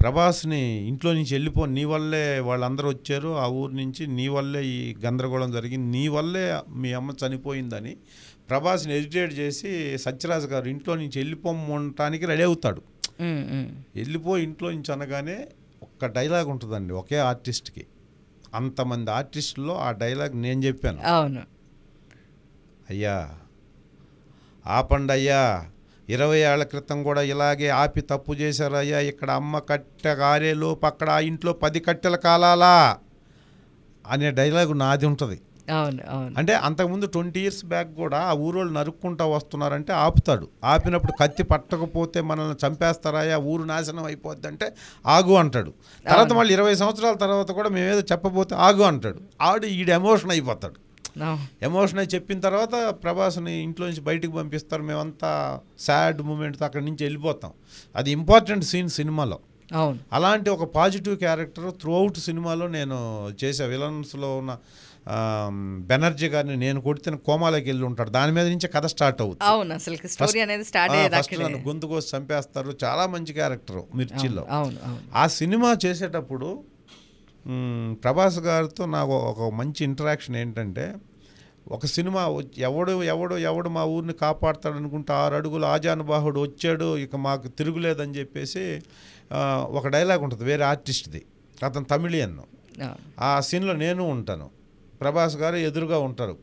ప్రభాస్ని ఇంట్లో నుంచి నీ వల్లే వాళ్ళందరూ వచ్చారు ఆ ఊరు నుంచి, నీ వల్లే ఈ గందరగోళం జరిగింది, నీ వల్లే మీ అమ్మ చనిపోయిందని ప్రభాస్ని ఎజిటేట్ చేసి సత్యరాజ్ గారు ఇంట్లో నుంచి వెళ్ళిపోమనటానికి రెడీ అవుతాడు. వెళ్ళిపోయి ఇంట్లో నుంచి అనగానే ఒక్క డైలాగ్ ఉంటుందండి ఒకే ఆర్టిస్ట్కి. అంతమంది ఆర్టిస్టుల్లో ఆ డైలాగ్ నేను చెప్పాను. అవును. అయ్యా ఆపండి అయ్యా, 20 ఏళ్ల క్రితం కూడా ఇలాగే ఆపి తప్పు చేశారు అయ్యా, ఇక్కడ అమ్మ కట్టె కారేలోపు అక్కడ ఆ ఇంట్లో 10 కట్టెల కాలాలా అనే డైలాగు నాది ఉంటుంది. అవును. అవును. అంటే అంతకుముందు 20 years బ్యాక్ కూడా ఆ ఊరోళ్ళు నరుక్కుంటా వస్తున్నారంటే ఆపుతాడు. ఆపినప్పుడు కత్తి పట్టకపోతే మనల్ని చంపేస్తారా, ఊరు నాశనం అయిపోద్ది అంటే ఆగు అంటాడు. తర్వాత మళ్ళీ 20 సంవత్సరాల తర్వాత కూడా మేమేదో చెప్పబోతే ఆగు అంటాడు. ఈడు ఎమోషన్ అయిపోతాడు. ఎమోషన్ అయి చెప్పిన తర్వాత ప్రభాస్ని ఇంట్లో నుంచి బయటికి పంపిస్తారు. మేమంతా సాడ్ మూమెంట్తో అక్కడి నుంచి వెళ్ళిపోతాం. అది ఇంపార్టెంట్ సీన్ సినిమాలో. అవును. అలాంటి ఒక పాజిటివ్ క్యారెక్టర్ త్రూ అవుట్ సినిమాలో నేను చేసే. విలన్స్లో ఉన్న బెనర్జీ గారిని నేను కొడితే కోమాలోకి వెళ్ళి ఉంటాడు. దాని మీద నుంచి కథ స్టార్ట్ అవుతుంది. అవును, అసలు స్టోరీ అనేది స్టార్ట్ ఫస్ట్ నన్ను గొంతు కోసి చంపేస్తారు. చాలా మంచి క్యారెక్టర్ మిర్చిలో. అవును. అవును. ఆ సినిమా చేసేటప్పుడు ప్రభాస్ గారితో నాకు ఒక మంచి ఇంటరాక్షన్ ఏంటంటే, ఒక సినిమా ఎవడు మా ఊరిని కాపాడుతాడు అనుకుంటే 6 అడుగుల ఆజానుబాహుడు వచ్చాడు, ఇక మాకు తిరుగులేదని చెప్పేసి ఒక డైలాగ్ ఉంటుంది వేరే ఆర్టిస్ట్ది. అతను తమిళియన్. ఆ సీన్లో నేను ఉంటాను, ప్రభాస్ గారు ఎదురుగా ఉంటారు.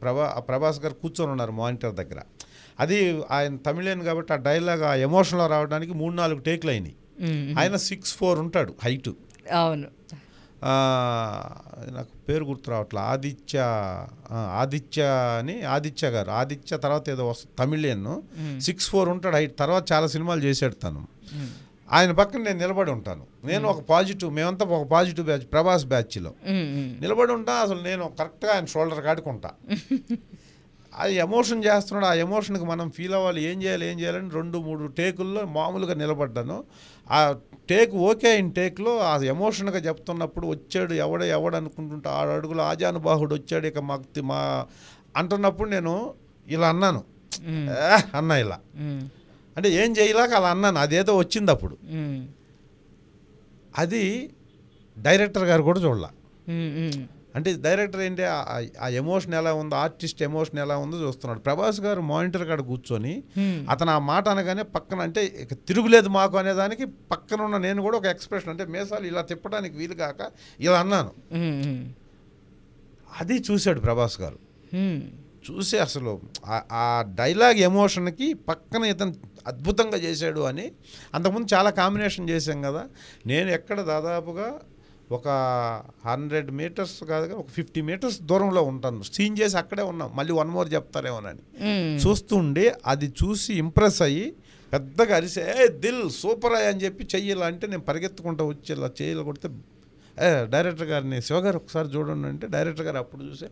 ప్రభాస్ గారు కూర్చొని ఉన్నారు మానిటర్ దగ్గర. అది ఆయన తమిళియన్ కాబట్టి ఆ డైలాగ్ ఆ ఎమోషన్లో రావడానికి 3-4 టేక్లు అయినాయి. ఆయన 6'4" ఉంటాడు హైటు. అవును. నాకు పేరు గుర్తు రావట్లా. ఆదిత్య గారు. ఆదిత్య తర్వాత ఏదో వస్తుంది తమిళియన్. 6'4" ఉంటాడు హైట్. తర్వాత చాలా సినిమాలు చేశాడు తను. ఆయన పక్కన నేను నిలబడి ఉంటాను. నేను ఒక పాజిటివ్, మేమంతా ఒక పాజిటివ్ బ్యాచ్, ప్రభాస్ బ్యాచ్లో నిలబడి ఉంటా. అసలు నేను కరెక్ట్గా ఆయన షోల్డర్ కాడుకుంటా. అది ఎమోషన్ చేస్తున్నాడు. ఆ ఎమోషన్కి మనం ఫీల్ అవ్వాలి. ఏం చేయాలని 2-3 టేకుల్లో మామూలుగా నిలబడ్డాను. ఆ టేక్ ఓకే అయిన టేక్లో ఆ ఎమోషన్గా చెప్తున్నప్పుడు వచ్చాడు ఎవడు అనుకుంటుంటా 6 అడుగుల ఆజానుబాహుడు వచ్చాడు, ఇక మా అంటున్నప్పుడు నేను ఇలా అన్నాను. అన్నా ఇలా అంటే ఏం చేయలేక అలా అన్నాను. అదేదో వచ్చింది అప్పుడు. అది డైరెక్టర్ గారు కూడా చూడాల. అంటే డైరెక్టర్ ఏంటి, ఆ ఎమోషన్ ఎలా ఉందో, ఆర్టిస్ట్ ఎమోషన్ ఎలా ఉందో చూస్తున్నాడు. ప్రభాస్ గారు మానిటర్ కాడ కూర్చొని అతను ఆ మాట అనగానే పక్కన, అంటే ఇక తిరుగులేదు మాకు అనేదానికి పక్కన ఉన్న నేను కూడా ఒక ఎక్స్ప్రెషన్, అంటే మేసాలు ఇలా తిప్పడానికి వీలు కాక ఇలా అన్నాను. అది చూశాడు ప్రభాస్ గారు. చూసి అసలు ఆ డైలాగ్ ఎమోషన్కి పక్కన ఇతను అద్భుతంగా చేశాడు అని. అంతకుముందు చాలా కాంబినేషన్ చేశాం కదా. నేను ఎక్కడ దాదాపుగా ఒక 100 meters కాదుగా ఒక 50 meters దూరంలో ఉంటాను. సీన్ చేసి అక్కడే ఉన్నాం. మళ్ళీ 1 more చెప్తారేమోనని చూస్తుండే. అది చూసి ఇంప్రెస్ అయ్యి పెద్దగా అరిసే దిల్ సూపర్ అయ్యి అని చెప్పి చెయ్యాలి అంటే నేను పరిగెత్తుకుంటూ వచ్చి ఇలా చేయాలి కొడితే డైరెక్టర్ గారిని, శివగారు ఒకసారి చూడండి అంటే డైరెక్టర్ గారు అప్పుడు చూసే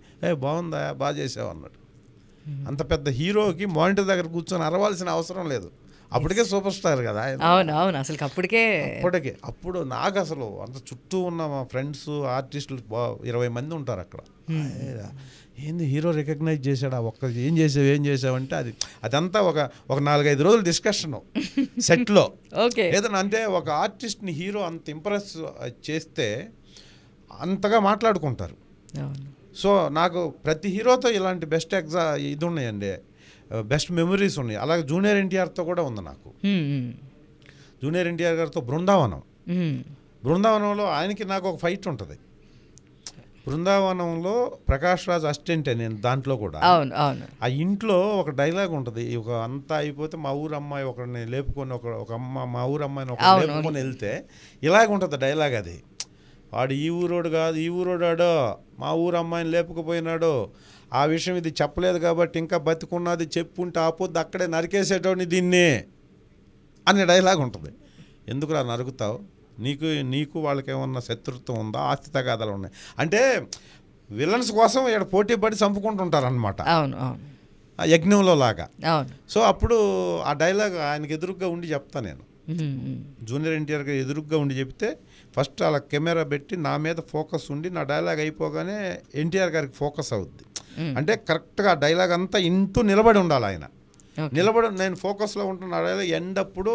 బాగుందా, బాగా చేసావు అన్నాడు. అంత పెద్ద హీరోకి మానిటర్ దగ్గర కూర్చొని అరవాల్సిన అవసరం లేదు. అప్పటికే సూపర్ స్టార్ కదా. అవును. అసలు అప్పుడు నాకు అసలు అంత చుట్టూ ఉన్న మా ఫ్రెండ్స్ ఆర్టిస్టులు 20 మంది ఉంటారు అక్కడ. ఏంది హీరో రికగ్నైజ్ చేశాడు, ఏం చేసావంటే అదంతా ఒక 4-5 రోజులు డిస్కషను సెట్లో. ఏదన్నా అంటే ఒక ఆర్టిస్ట్ని హీరో అంత ఇంప్రెస్ చేస్తే అంతగా మాట్లాడుకుంటారు. సో నాకు ప్రతి హీరోతో ఇలాంటి బెస్ట్ ఇది ఉన్నాయండి, బెస్ట్ మెమరీస్ ఉన్నాయి. అలాగే జూనియర్ ఎన్టీఆర్తో కూడా ఉంది నాకు. జూనియర్ ఎన్టీఆర్ గారితో బృందావనంలో ఆయనకి నాకు ఒక ఫైట్ ఉంటుంది. బృందావనంలో ప్రకాష్ రాజ్ అసిస్టెంటే నేను దాంట్లో కూడా. ఆ ఇంట్లో ఒక డైలాగ్ ఉంటుంది. అంతా అయిపోతే మా ఊరు అమ్మాయి ఒకరిని లేపుకొని మా ఊరు అమ్మాయిని లేపుకొని వెళ్తే ఇలాగ ఉంటుంది డైలాగ్. అది వాడు ఈ ఊరోడు కాదు, ఈ ఊరోడాడో మా ఊరు అమ్మాయిని లేపుకుపోయినాడు, ఆ విషయం ఇది చెప్పలేదు కాబట్టి ఇంకా బతికున్నది, చెప్పుంటే ఆపొద్దు అక్కడే నరికేసేటోని దీన్ని అనే డైలాగ్ ఉంటుంది. ఎందుకురా నరుకుతావు, నీకు వాళ్ళకి ఏమన్నా శత్రుత్వం ఉందా, ఆస్తి తగాదాలు ఉన్నాయి అంటే విలన్స్ కోసం ఇక్కడ పోటీ పడి చంపుకుంటుంటారు అనమాట, యజ్ఞంలో లాగా. సో అప్పుడు ఆ డైలాగ్ ఆయనకి ఎదురుగ్గా ఉండి చెప్తా నేను. జూనియర్ ఎన్టీఆర్ గారు ఎదురుగ్గా ఉండి చెప్తే ఫస్ట్ అలా కెమెరా పెట్టి నా మీద ఫోకస్ ఉండి నా డైలాగ్ అయిపోగానే ఎన్టీఆర్ గారికి ఫోకస్ అవుద్ది. అంటే కరెక్ట్గా డైలాగ్ అంతా ఇంటూ నిలబడి ఉండాలి ఆయన. నిలబడి నేను ఫోకస్లో ఉంటున్న డైలాగ్ ఎండప్పుడు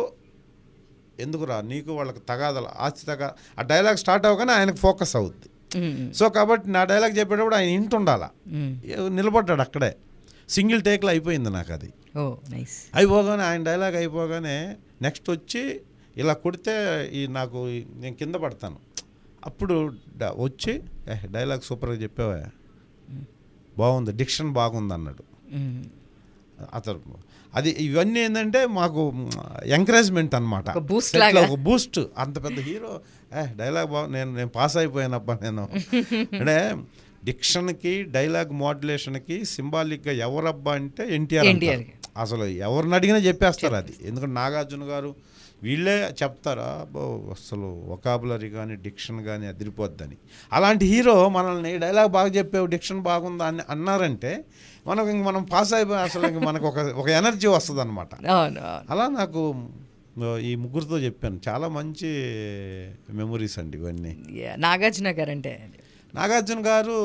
ఎందుకురా నీకు వాళ్ళకి తగాదల ఆస్తి ఆ డైలాగ్ స్టార్ట్ అవ్వగానే ఆయనకు ఫోకస్ అవుద్ది. సో కాబట్టి నా డైలాగ్ చెప్పేటప్పుడు ఆయన ఇంటుండాలా, నిలబడ్డాడు అక్కడే. సింగిల్ టేక్లో అయిపోయింది నాకు అది. అయిపోగానే ఆయన డైలాగ్ అయిపోగానే నెక్స్ట్ వచ్చి ఇలా కొడితే నేను కింద పడతాను. అప్పుడు వచ్చి డైలాగ్ సూపర్గా చెప్పావా, బాగుంది, డిక్షన్ బాగుంది అన్నాడు అతను. అది ఇవన్నీ ఏంటంటే మాకు ఎంకరేజ్మెంట్ అనమాట, ఒక బూస్ట్. అంత పెద్ద హీరో డైలాగ్ నేను పాస్ అయిపోయానబ్బా నేను. అంటే డిక్షన్కి డైలాగ్ మోడ్యులేషన్కి సింబాలిక్గా ఎవరబ్బా అంటే ఎన్టీఆర్. అసలు ఎవరిని అడిగినా చెప్పేస్తారు అది. ఎందుకంటే నాగార్జున గారు వీళ్ళే చెప్తారా అసలు వొకాబులరీ కానీ డిక్షన్ కానీ అదిరిపోద్దని. అలాంటి హీరో మనల్ని డైలాగ్ బాగా చెప్పావు, డిక్షన్ బాగుందా అని అన్నారంటే మనం పాస్ అయిపోయి అసలు మనకు ఒక ఎనర్జీ వస్తుంది అనమాట. అలా నాకు ఈ ముగ్గురితో చెప్పాను, చాలా మంచి మెమొరీస్ అండి ఇవన్నీ. నాగార్జున గారు అంటే నాగార్జున గారు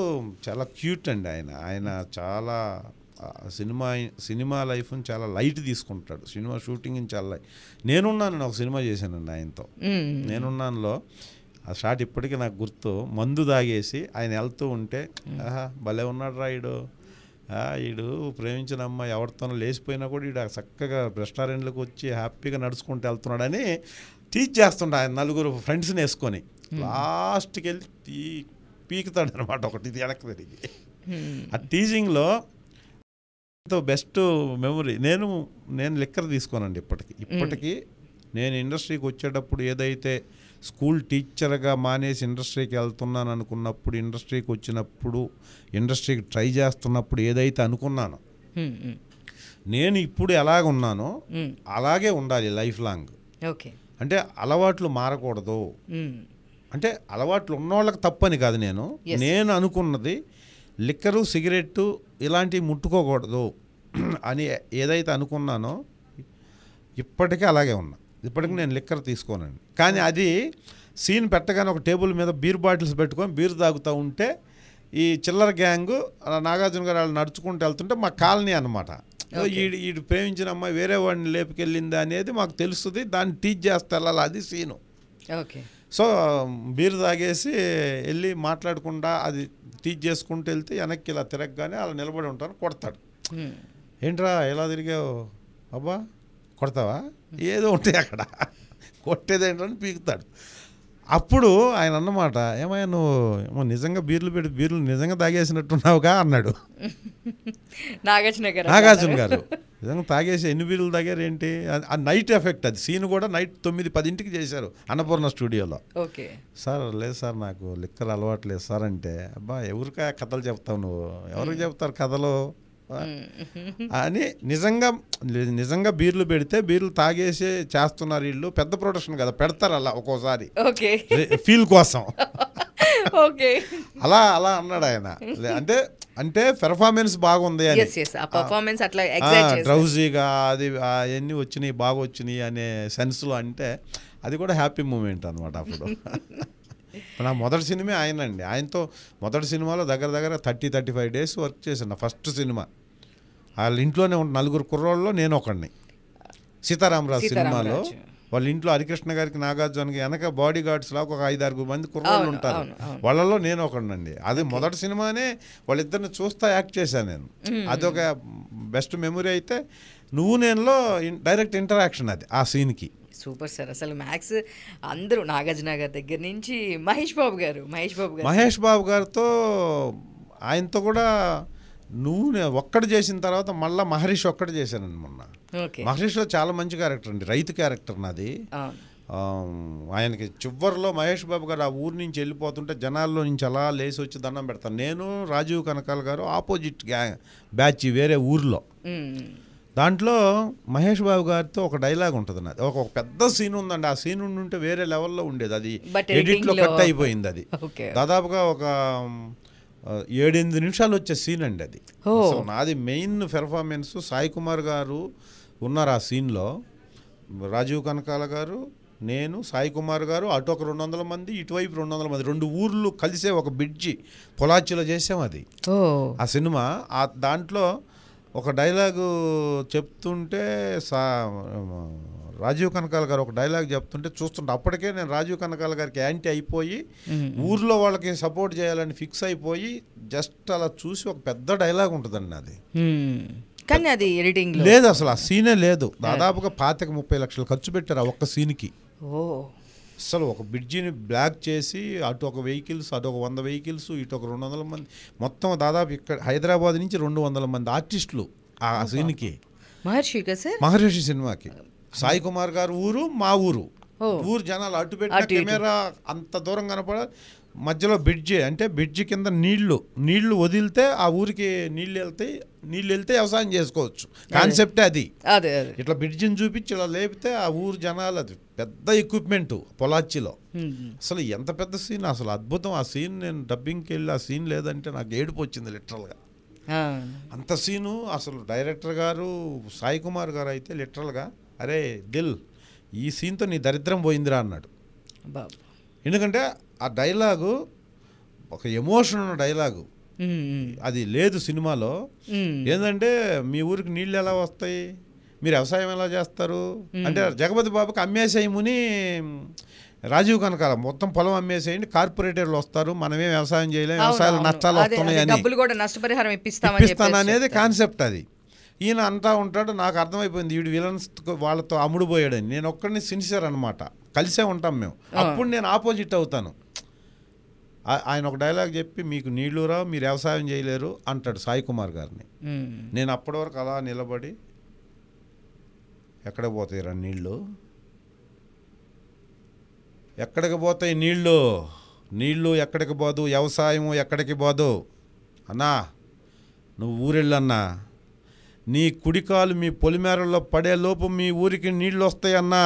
చాలా క్యూట్ అండి. ఆయన చాలా సినిమా లైఫ్ని చాలా లైట్ తీసుకుంటాడు. సినిమా షూటింగ్ని చాలా నేనున్నాను ఒక సినిమా చేశానండి ఆయనతో. నేనున్నానులో ఆ షాట్ ఇప్పటికీ నాకు గుర్తు. మందు తాగేసి ఆయన వెళ్తూ ఉంటే భలే ఉన్నాడు రా ఈడు ప్రేమించిన అమ్మాయి ఎవరితోనో లేచిపోయినా కూడా ఈడు చక్కగా రెస్టారెంట్లకు వచ్చి హ్యాపీగా నడుచుకుంటూ వెళ్తున్నాడని టీచ్ చేస్తుండే ఆయన నలుగురు ఫ్రెండ్స్ని వేసుకొని. లాస్ట్కి వెళ్ళి పీకుతాడు అనమాట ఒకటి వెనక్కి తిరిగి. ఆ టీజింగ్లో బెస్ట్ మెమరీ. నేను లిక్కర్ తీసుకోనండి ఇప్పటికీ. నేను ఇండస్ట్రీకి వచ్చేటప్పుడు ఏదైతే స్కూల్ టీచర్గా మానేసి ఇండస్ట్రీకి వెళ్తున్నాను అనుకున్నప్పుడు, ఇండస్ట్రీకి వచ్చినప్పుడు, ఇండస్ట్రీకి ట్రై చేస్తున్నప్పుడు ఏదైతే అనుకున్నానో, నేను ఇప్పుడు ఎలాగున్నానో అలాగే ఉండాలి లైఫ్ లాంగ్. అంటే అలవాట్లు మారకూడదు. అంటే అలవాట్లు ఉన్నవాళ్ళకి తప్పని కాదు. నేను అనుకున్నది లిక్కరు సిగరెట్టు ఇలాంటివి ముట్టుకోకూడదు అని ఏదైతే అనుకున్నానో ఇప్పటికీ అలాగే ఉన్నా. ఇప్పటికీ నేను లిక్కర్ తీసుకోనండి. కానీ అది సీన్ పెట్టగానే ఒక టేబుల్ మీద బీర్ బాటిల్స్ పెట్టుకొని బీర్ తాగుతూ ఉంటే ఈ చిల్లర గ్యాంగు నాగార్జున గారు వాళ్ళు నడుచుకుంటూ వెళ్తుంటే మా కాలనీ అనమాట. ఈడు ప్రేమించిన అమ్మాయి వేరే వాడిని లేపుకెళ్ళింది అనేది మాకు తెలుస్తుంది. దాన్ని టీచ్ చేస్తే వెళ్ళాలి, అది సీను. సో బీర్ తాగేసి వెళ్ళి మాట్లాడకుండా అది టీచ్ చేసుకుంటూ వెళ్తే వెనక్కి ఇలా తిరగగానే అలా నిలబడి ఉంటాను, కొడతాడు. ఏంట్రా ఎలా తిరిగావు, అబ్బా కొడతావా, ఏదో ఉంటాయి అక్కడ కొట్టేది ఏంటని పీకుతాడు. అప్పుడు ఆయన అన్నమాట, ఏమయ్యా నువ్వు నిజంగా బీర్లు నిజంగా తాగేసినట్టున్నావుగా అన్నాడు నాగార్జున గారు. నిజంగా తాగేసి ఎన్ని బీర్లు తాగారు ఏంటి, ఆ నైట్ ఎఫెక్ట్. అది సీన్ కూడా నైట్ 9-10 చేశారు అన్నపూర్ణ స్టూడియోలో. సార్ లేదు సార్ నాకు లిక్కర్ అలవాటు లేదు సార్ అంటే, అబ్బా ఎవరికా కథలు చెప్తావు నువ్వు, ఎవరికి చెప్తారు కథలు అని. నిజంగా బీర్లు పెడితే బీర్లు తాగేసి చేస్తున్నారు వీళ్ళు, పెద్ద ప్రొడక్షన్ కదా పెడతారు అలా ఒక్కోసారి ఫీల్ కోసం. అలా అన్నాడు ఆయన. అంటే పెర్ఫార్మెన్స్ బాగుంది అని, డ్రౌజీగా అది అవన్నీ వచ్చినాయి బాగా వచ్చినాయి అనే సెన్స్లో. అంటే అది కూడా హ్యాపీ మూమెంట్ అనమాట. అప్పుడు నా మొదటి సినిమా ఆయనండి. ఆయనతో మొదటి సినిమాలో దగ్గర 30-35 డేస్ వర్క్ చేశాను. ఫస్ట్ సినిమా వాళ్ళ ఇంట్లోనే ఉన్న 4 కుర్రోళ్ళలో నేను ఒకడిని. సీతారామరాజు సినిమాలో వాళ్ళ ఇంట్లో హరికృష్ణ గారికి నాగార్జునకి వెనక బాడీ గార్డ్స్ లాగా ఒక 5-6 మంది కుర్రోళ్ళు ఉంటారు. వాళ్ళలో నేను ఒకడినండి. అది మొదటి సినిమానే వాళ్ళిద్దరిని చూస్తా యాక్ట్ చేశాను నేను. అదొక బెస్ట్ మెమరీ. అయితే నువ్వు నేనులో డైరెక్ట్ ఇంటరాక్షన్ అది ఆ సీన్కి. Super sir. అసలు మ్యాక్స్ అందరూ నాగార్జున గారి దగ్గర నుంచి మహేష్ బాబు గారితో ఆయనతో కూడా ఒక్కడు చేసిన తర్వాత మళ్ళీ మహర్షి ఒక్కడు చేశానండి మొన్న. మహర్షిలో చాలా మంచి క్యారెక్టర్ అండి, రైతు క్యారెక్టర్ నాది. ఆయనకి చివరిలో మహేష్ బాబు గారు ఆ ఊరు నుంచి వెళ్ళిపోతుంటే జనాల్లో నుంచి అలా లేచి వచ్చి దండం పెడతాను. నేను రాజీవ్ కనకాల గారు ఆపోజిట్ బ్యాచ్ వేరే ఊర్లో. దాంట్లో మహేష్ బాబు గారితో ఒక డైలాగ్ ఉంటుంది నాది. ఒక పెద్ద సీన్ ఉందండి. ఆ సీన్ ఉంటే వేరే లెవెల్లో ఉండేది. అది ఎడిట్లో కట్ అయిపోయింది. అది దాదాపుగా ఒక 7-8 నిమిషాలు వచ్చే సీన్ అండి అది. సో నాది మెయిన్ పెర్ఫార్మెన్స్. సాయి కుమార్ గారు ఉన్నారు ఆ సీన్లో. రాజీవ్ కనకాల గారు, నేను, సాయి కుమార్ గారు, అటు ఒక 200 మంది, ఇటువైపు 200 మంది, 2 ఊర్లు కలిసే ఒక బ్రిడ్జి పొలాచిలో చేసాం అది ఆ సినిమా. దాంట్లో ఒక డైలాగు చెప్తుంటే రాజీవ్ కనకాల గారు ఒక డైలాగ్ చెప్తుంటే చూస్తుంటే అప్పటికే నేను రాజీవ్ కనకాల గారికి యాంటీ అయిపోయి ఊర్లో వాళ్ళకి సపోర్ట్ చేయాలని ఫిక్స్ అయిపోయి జస్ట్ అలా చూసి ఒక పెద్ద డైలాగ్ ఉంటుందండి అది. కానీ అది ఎడిటింగ్ లేదు, అసలు ఆ సీనే లేదు. దాదాపుగా 25-30 లక్షలు ఖర్చు పెట్టారు ఆ ఒక్క సీన్కి. అసలు ఒక బ్రిడ్జిని బ్లాక్ చేసి అటు ఒక వెహికల్స్, అటు ఒక 100 వెహికల్స్, ఇటు ఒక 200 మంది, మొత్తం దాదాపు ఇక్కడ హైదరాబాద్ నుంచి 200 మంది ఆర్టిస్టులు ఆ సీన్కి. మహర్షిగా సార్? మహర్షి సినిమాకి సాయి కుమార్ గారు ఊరు, మా ఊరు. ఊరు జనాలు అటు పెట్టిన కెమెరా అంత దూరం కనపడ, మధ్యలో బ్రిడ్జి, అంటే బ్రిడ్జి కింద నీళ్లు వదిలితే ఆ ఊరికి నీళ్ళు వెళ్తే వ్యవసాయం చేసుకోవచ్చు. కాన్సెప్టే అది. ఇట్లా బ్రిడ్జిని చూపించి ఇలా లేపితే ఆ ఊరు జనాలు, అది పెద్ద ఎక్విప్మెంట్ పొలాచిలో. అసలు ఎంత పెద్ద సీన్, అసలు అద్భుతం ఆ సీన్. నేను డబ్బింగ్కి వెళ్ళి ఆ సీన్ లేదంటే నాకు ఏడుపు వచ్చింది లిటరల్గా. అంత సీను అసలు డైరెక్టర్ గారు సాయి కుమార్ గారు అయితే లిటరల్గా, అరే దిల్, ఈ సీన్తో నీ దరిద్రం పోయిందిరా అన్నాడు. ఎందుకంటే ఆ డైలాగు ఒక ఎమోషన్ ఉన్న డైలాగు, అది లేదు సినిమాలో. ఏంటంటే మీ ఊరికి నీళ్ళు ఎలా వస్తాయి, మీరు వ్యవసాయం ఎలా చేస్తారు అంటే, జగపతి బాబుకి అమ్మేసేయముని రాజీవ్ కనకాల మొత్తం పొలం అమ్మేసేయండి, కార్పొరేటర్లు వస్తారు, మనమే వ్యవసాయం చేయలేం, వ్యవసాయ నష్టాలు వస్తున్నాయని ఇప్పిస్తాను అనేది కాన్సెప్ట్. అది ఈయన అంటా ఉంటాడు. నాకు అర్థమైపోయింది వీడు విలన్స్ వాళ్ళతో అమ్ముడుపోయాడని. నేను ఒక్కడిని సిన్సియర్ అనమాట, కలిసే ఉంటాం మేము. అప్పుడు నేను ఆపోజిట్ అవుతాను. ఆయన ఒక డైలాగ్ చెప్పి, మీకు నీళ్లు రావు, మీరు వ్యవసాయం చేయలేరు అంటాడు సాయి కుమార్ గారిని. నేను అప్పటి వరకు అలా నిలబడి, ఎక్కడికి పోతాయి రా నీళ్ళు, ఎక్కడికి పోతాయి నీళ్ళు ఎక్కడికి పోదు, వ్యవసాయం ఎక్కడికి పోదు అన్నా, నువ్వు ఊరెళ్ళన్నా, నీ కుడికాలు మీ పొలిమేరల్లో పడే లోపు మీ ఊరికి నీళ్ళు వస్తాయన్నా,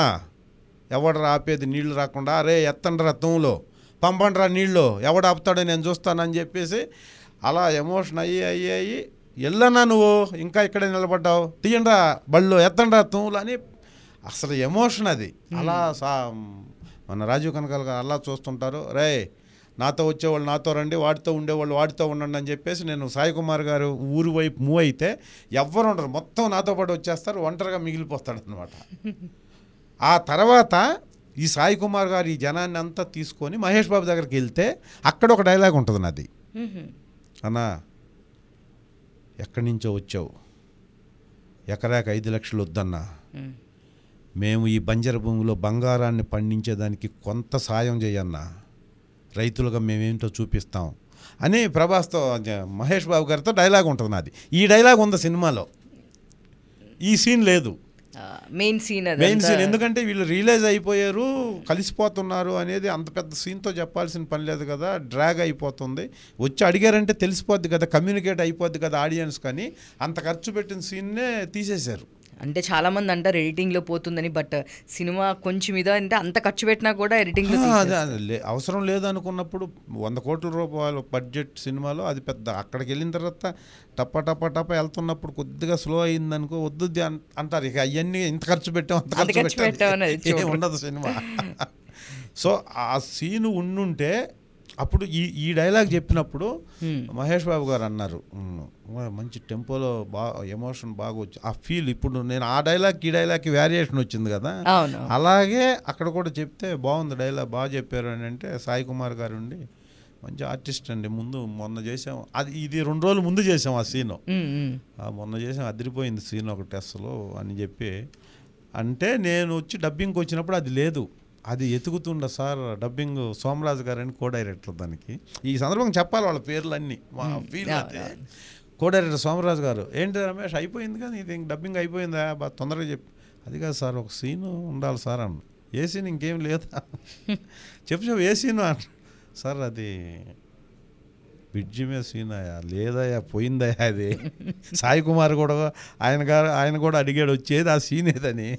ఎవడు ఆపేది నీళ్లు రాకుండా, అరే ఎత్తండి రా తూములో, పంపండి నీళ్ళు, ఎవడు ఆపుతాడో నేను చూస్తానని చెప్పేసి అలా ఎమోషన్ అయ్యి ఎల్లన్నా నువ్వు ఇంకా ఇక్కడే నిలబడ్డావు, తీయండిరా బళ్ళు, ఎత్తండి రా తూములు అని అసలు ఎమోషన్ అది. అలా మన రాజీవ్ కనకాల గారు అలా చూస్తుంటారు. రే నాతో వచ్చేవాళ్ళు నాతో రండి, వాడితో ఉండేవాళ్ళు వాడితో ఉండండి అని చెప్పేసి, నేను సాయి కుమార్ గారు ఊరు వైపు మూవ్ అయితే ఎవ్వరు ఉండరు, మొత్తం నాతో పాటు వచ్చేస్తారు, ఒంటరిగా మిగిలిపోతాడు అనమాట. ఆ తర్వాత ఈ సాయి కుమార్ గారు ఈ జనాన్ని అంతా తీసుకొని మహేష్ బాబు దగ్గరికి వెళ్తే అక్కడ ఒక డైలాగ్ ఉంటుంది నాది. అన్నా, ఎక్కడి నుంచో వచ్చావు, ఎకరాకి 5 లక్షలు వద్దన్నా, మేము ఈ బంజరు భూమిలో బంగారాన్ని పండించేదానికి కొంత సాయం చేయన్నా, రైతులుగా మేమేంటో చూపిస్తాం అని ప్రభాస్తో మహేష్ బాబు గారితో డైలాగ్ ఉంటుంది నాది. ఈ డైలాగ్ ఉంది సినిమాలో, ఈ సీన్ లేదు. Main scene. ఎందుకంటే వీళ్ళు రియలైజ్ అయిపోయారు, కలిసిపోతున్నారు అనేది అంత పెద్ద సీన్తో చెప్పాల్సిన పని లేదు కదా, డ్రాగ్ అయిపోతుంది. వచ్చి అడిగారంటే తెలిసిపోద్ది కదా, కమ్యూనికేట్ అయిపోద్ది కదా ఆడియన్స్. కానీ అంత ఖర్చు పెట్టిన సీన్నే తీసేశారు. అంటే చాలామంది అంటారు ఎడిటింగ్లో పోతుందని, బట్ సినిమా కొంచెం ఇదో అంటే అంత ఖర్చు పెట్టినా కూడా ఎడిటింగ్లో అవసరం లేదనుకున్నప్పుడు 100 కోట్ల రూపాయల బడ్జెట్ సినిమాలో అది పెద్ద, అక్కడికి వెళ్ళిన తర్వాత టప్ప వెళ్తున్నప్పుడు కొద్దిగా స్లో అయిందనుకో వద్దు అంటారు. ఇక అవన్నీ ఇంత ఖర్చు పెట్టాం అంత ఖర్చు పెట్టాం ఉండదు సినిమా. సో ఆ సీను ఉండుంటే అప్పుడు ఈ డైలాగ్ చెప్పినప్పుడు మహేష్ బాబు గారు అన్నారు, మంచి టెంపోలో బాగా ఎమోషన్ బాగా వచ్చి ఆ ఫీల్. ఇప్పుడు నేను ఆ డైలాగ్కి ఈ డైలాగ్కి వేరియేషన్ వచ్చింది కదా, అలాగే అక్కడ కూడా చెప్తే బాగుంది డైలాగ్, బాగా చెప్పారు అని అంటే, సాయి కుమార్ గారు ఉండి మంచి ఆర్టిస్ట్ అండి, మొన్న చేసాం అది, ఇది 2 రోజుల ముందు చేసాం ఆ సీను, మొన్న చేసాం అదిరిపోయింది సీన్ ఒకటి అసలు అని చెప్పి అంటే, నేను వచ్చి డబ్బింగ్కి వచ్చినప్పుడు అది లేదు, అది ఎతుకుతుండ సార్ డబ్బింగ్ సోమరాజు గారు అని కో డైరెక్టర్. దానికి ఈ సందర్భంగా చెప్పాలి వాళ్ళ పేర్లన్నీ, మా ఫీల్ అయితే. కో డైరెక్టర్ సోమరాజు గారు, ఏంటి రమేష్ అయిపోయింది కానీ ఇది డబ్బింగ్ అయిపోయిందా, బాగా తొందరగా చెప్పి, అది కాదు సార్ ఒక సీను ఉండాలి సార్ అన్న. ఏ సీన్ ఇంకేం లేదా చెప్పు ఏ సీను అన్న. సార్ అది బ్రిడ్జి మీద సీన్ అయ్యా, లేదయ్యా పోయిందయ్యా అది. సాయి కుమార్ కూడా ఆయన కూడా అడిగాడు వచ్చేది ఆ సీన్ ఏదని.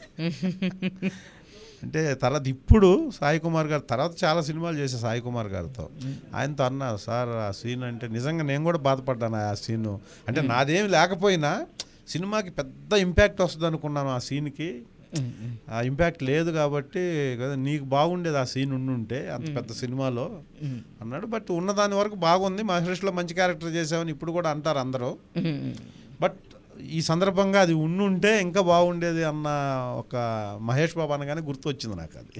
అంటే తర్వాత ఇప్పుడు సాయి కుమార్ గారు తర్వాత చాలా సినిమాలు చేశాను సాయి కుమార్ గారితో, ఆయనతో అన్నారు, సార్ ఆ సీన్ అంటే నిజంగా నేను కూడా బాధపడ్డాను ఆ సీను. అంటే నాదేమి లేకపోయినా సినిమాకి పెద్ద ఇంపాక్ట్ వస్తుంది అనుకున్నాను, ఆ సీన్కి ఆ ఇంపాక్ట్ లేదు కాబట్టి కదా, నీకు బాగుండేది ఆ సీన్ ఉండుంటే అంత పెద్ద సినిమాలో అన్నాడు. బట్ ఉన్నదాని వరకు బాగుంది, మహేష్లో మంచి క్యారెక్టర్ చేసామని ఇప్పుడు కూడా అంటారు అందరూ. బట్ ఈ సందర్భంగా అది ఉండుంటే ఇంకా బాగుండేది అన్న ఒక మహేష్ బాబు అనగానే గుర్తు వచ్చింది నాకు అది.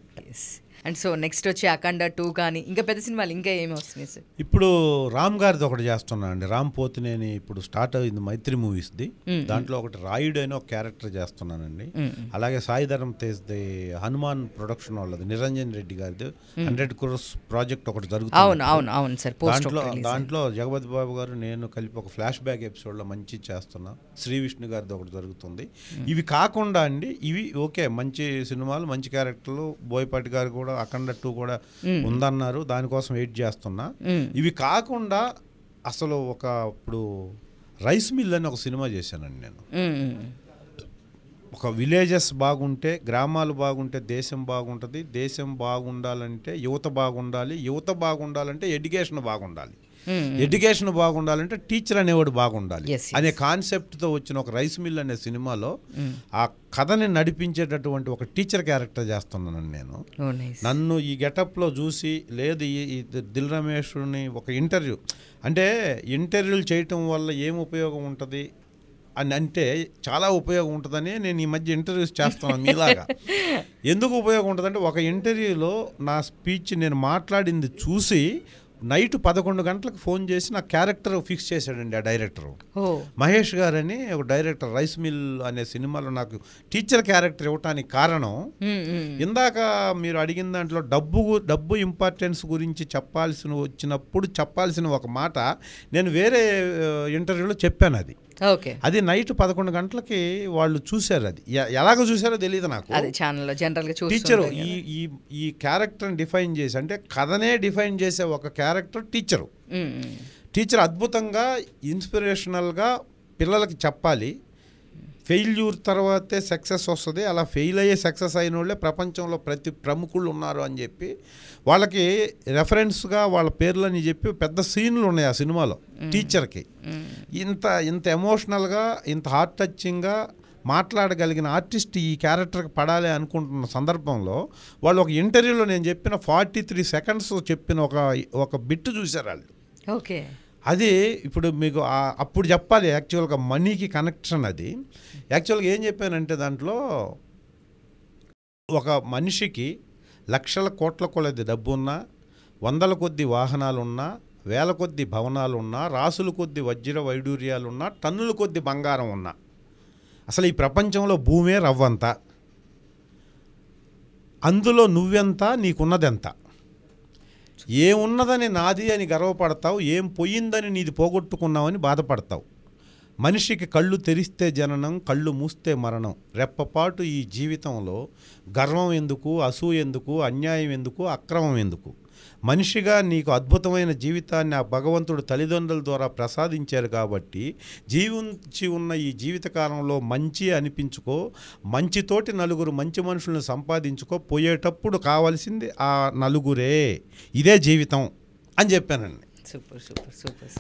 అండ్ సో నెక్స్ట్ వచ్చి అఖండ 2 కానీ ఇంకా పెద్ద సినిమాలు ఇంకా ఏమి వస్తున్నాయి సార్? ఇప్పుడు రామ్ గారిది ఒకటి చేస్తున్నా అండి. రామ్ పోతినేని ఇప్పుడు స్టార్ట్ అయింది మైత్రి మూవీస్ది. దాంట్లో ఒకటి రాయుడు అని ఒక క్యారెక్టర్ చేస్తున్నానండి. అలాగే సాయిధరం తేజ్ది హనుమాన్ ప్రొడక్షన్ వాళ్ళది నిరంజన్ రెడ్డి గారిది 100 crores ప్రాజెక్ట్ ఒకటి జరుగుతుంది. అవును సార్. దాంట్లో జగపతి బాబు గారు నేను కలిపి ఒక ఫ్లాష్ బ్యాక్ ఎపిసోడ్లో మంచి చేస్తున్నా. శ్రీ విష్ణు గారిది ఒకటి జరుగుతుంది. ఇవి కాకుండా అండి, ఇవి ఓకే మంచి సినిమాలు, మంచి క్యారెక్టర్లు. బోయపాటి గారు కూడా అఖండ 2 కూడా ఉందన్నారు, దానికోసం వెయిట్ చేస్తున్నా. ఇవి కాకుండా అసలు ఇప్పుడు రైస్ మిల్ అని ఒక సినిమా చేశానండి నేను. ఒక విలేజెస్ బాగుంటే, గ్రామాలు బాగుంటే దేశం బాగుంటుంది. దేశం బాగుండాలంటే యువత బాగుండాలి. యువత బాగుండాలంటే ఎడ్యుకేషన్ బాగుండాలి. ఎడ్యుకేషన్ బాగుండాలంటే టీచర్ అనేవాడు బాగుండాలి అనే కాన్సెప్ట్తో వచ్చిన ఒక రైస్ మిల్ అనే సినిమాలో ఆ కథని నడిపించేటటువంటి ఒక టీచర్ క్యారెక్టర్ చేస్తున్నాను నేను. నన్ను ఈ గెటప్లో చూసి, లేదు ఈ దిల్ రమేష్ని ఒక ఇంటర్వ్యూలు చేయటం వల్ల ఏం ఉపయోగం ఉంటుంది అని అంటే చాలా ఉపయోగం ఉంటుందని నేను ఈ మధ్య ఇంటర్వ్యూస్ చేస్తున్నాను మీలాగా. ఎందుకు ఉపయోగం ఉంటుందంటే, ఒక ఇంటర్వ్యూలో నా స్పీచ్ నేను మాట్లాడింది చూసి నైట్ 11 గంటలకు ఫోన్ చేసి నా క్యారెక్టర్ ఫిక్స్ చేశాడండి ఆ డైరెక్టరు. మహేష్ గారని ఒక డైరెక్టర్ రైస్ మిల్ అనే సినిమాలో నాకు టీచర్ క్యారెక్టర్ ఇవ్వటానికి కారణం, ఇందాక మీరు అడిగిన దాంట్లో డబ్బు ఇంపార్టెన్స్ గురించి వచ్చినప్పుడు చెప్పాల్సిన ఒక మాట నేను వేరే ఇంటర్వ్యూలో చెప్పాను. అది నైట్ 11 గంటలకి వాళ్ళు చూశారు. అది ఎలాగో చూసారో తెలియదు నాకు. టీచరు ఈ క్యారెక్టర్ని డిఫైన్ చేసి, అంటే కథనే డిఫైన్ చేసే ఒక క్యారెక్టర్ టీచర్ అద్భుతంగా ఇన్స్పిరేషనల్గా పిల్లలకి చెప్పాలి. ఫెయిల్యూర్ తర్వాతే సక్సెస్ వస్తుంది. అలా ఫెయిల్ అయ్యే సక్సెస్ అయిన వాళ్ళే ప్రపంచంలో ప్రతి ప్రముఖులు ఉన్నారు అని చెప్పి వాళ్ళకి రెఫరెన్స్గా వాళ్ళ పేర్లని చెప్పి పెద్ద సీన్లు ఉన్నాయి ఆ సినిమాలో. టీచర్కి ఇంత ఎమోషనల్గా, ఇంత హార్ట్ టచింగ్గా మాట్లాడగలిగిన ఆర్టిస్ట్ ఈ క్యారెక్టర్కి పడాలి అనుకుంటున్న సందర్భంలో వాళ్ళు ఒక ఇంటర్వ్యూలో నేను చెప్పిన 43 seconds చెప్పిన ఒక బిట్ చూశారు వాళ్ళు. అది ఇప్పుడు మీకు అప్పుడు చెప్పాలి యాక్చువల్గా మనీకి కనెక్షన్. అది యాక్చువల్గా ఏం చెప్పానంటే, దాంట్లో ఒక మనిషికి లక్షల కోట్ల కొలది డబ్బు ఉన్నా, వందల కొద్ది వాహనాలున్నా, వేల కొద్ది భవనాలున్నా, రాసుల కొద్ది వజ్ర వైడూర్యాలున్నా, టన్నుల కొద్ది బంగారం ఉన్నా, అసలు ఈ ప్రపంచంలో భూమే రవ్వంత, అందులో నువ్వెంత, నీకున్నదెంత, ఏమున్నదని నాది అని గర్వపడతావు, ఏం పోయిందని నీది పోగొట్టుకున్నావని బాధపడతావు. మనిషికి కళ్ళు తెరిస్తే జననం, కళ్ళు మూస్తే మరణం. రెప్పపాటు ఈ జీవితంలో గర్వం ఎందుకు, అసూయ ఎందుకు, అన్యాయం ఎందుకు, అక్రమం ఎందుకు? మనిషిగా నీకు అద్భుతమైన జీవితాన్ని ఆ భగవంతుడు తల్లిదండ్రుల ద్వారా ప్రసాదించారు కాబట్టి జీవించి ఉన్న ఈ జీవితకాలంలో మంచి అనిపించుకో, మంచితోటి నలుగురు మంచి మనుషులను సంపాదించుకో, పోయేటప్పుడు కావాల్సింది ఆ నలుగురే, ఇదే జీవితం అని చెప్పానండి. Super super super.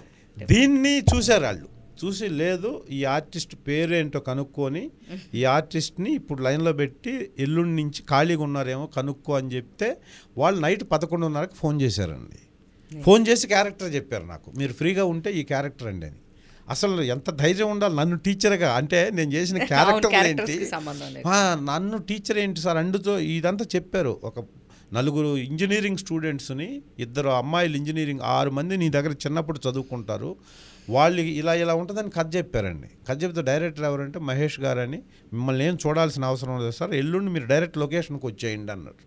దీన్ని చూశారు వాళ్ళు. చూసి, లేదు ఈ ఆర్టిస్ట్ పేరేంటో కనుక్కొని ఈ ఆర్టిస్ట్ని ఇప్పుడు లైన్లో పెట్టి ఎల్లుండి నుంచి ఖాళీగా ఉన్నారేమో కనుక్కో అని చెప్తే వాళ్ళు నైట్ 11:30కి ఫోన్ చేశారండి. ఫోన్ చేసి క్యారెక్టర్ చెప్పారు నాకు, మీరు ఫ్రీగా ఉంటే ఈ క్యారెక్టర్ అండి అని. అసలు ఎంత ధైర్యం ఉండాలి నన్ను టీచర్గా, అంటే నేను చేసిన క్యారెక్టర్ ఏంటి, నన్ను టీచర్ ఏంటి సార్ అండుతో ఇదంతా చెప్పారు. ఒక 4 ఇంజనీరింగ్ స్టూడెంట్స్ని, 2 అమ్మాయిలు ఇంజనీరింగ్, 6 మంది నీ దగ్గర చిన్నప్పుడు చదువుకుంటారు, వాళ్ళు ఇలా ఉంటుందని కథ చెప్పారండి. కథ చెప్తే డైరెక్టర్ ఎవరంటే మహేష్ గారని, మిమ్మల్ని ఏం చూడాల్సిన అవసరం లేదు సార్, ఎల్లుండి మీరు డైరెక్ట్ లొకేషన్కి వచ్చేయండి అన్నారు.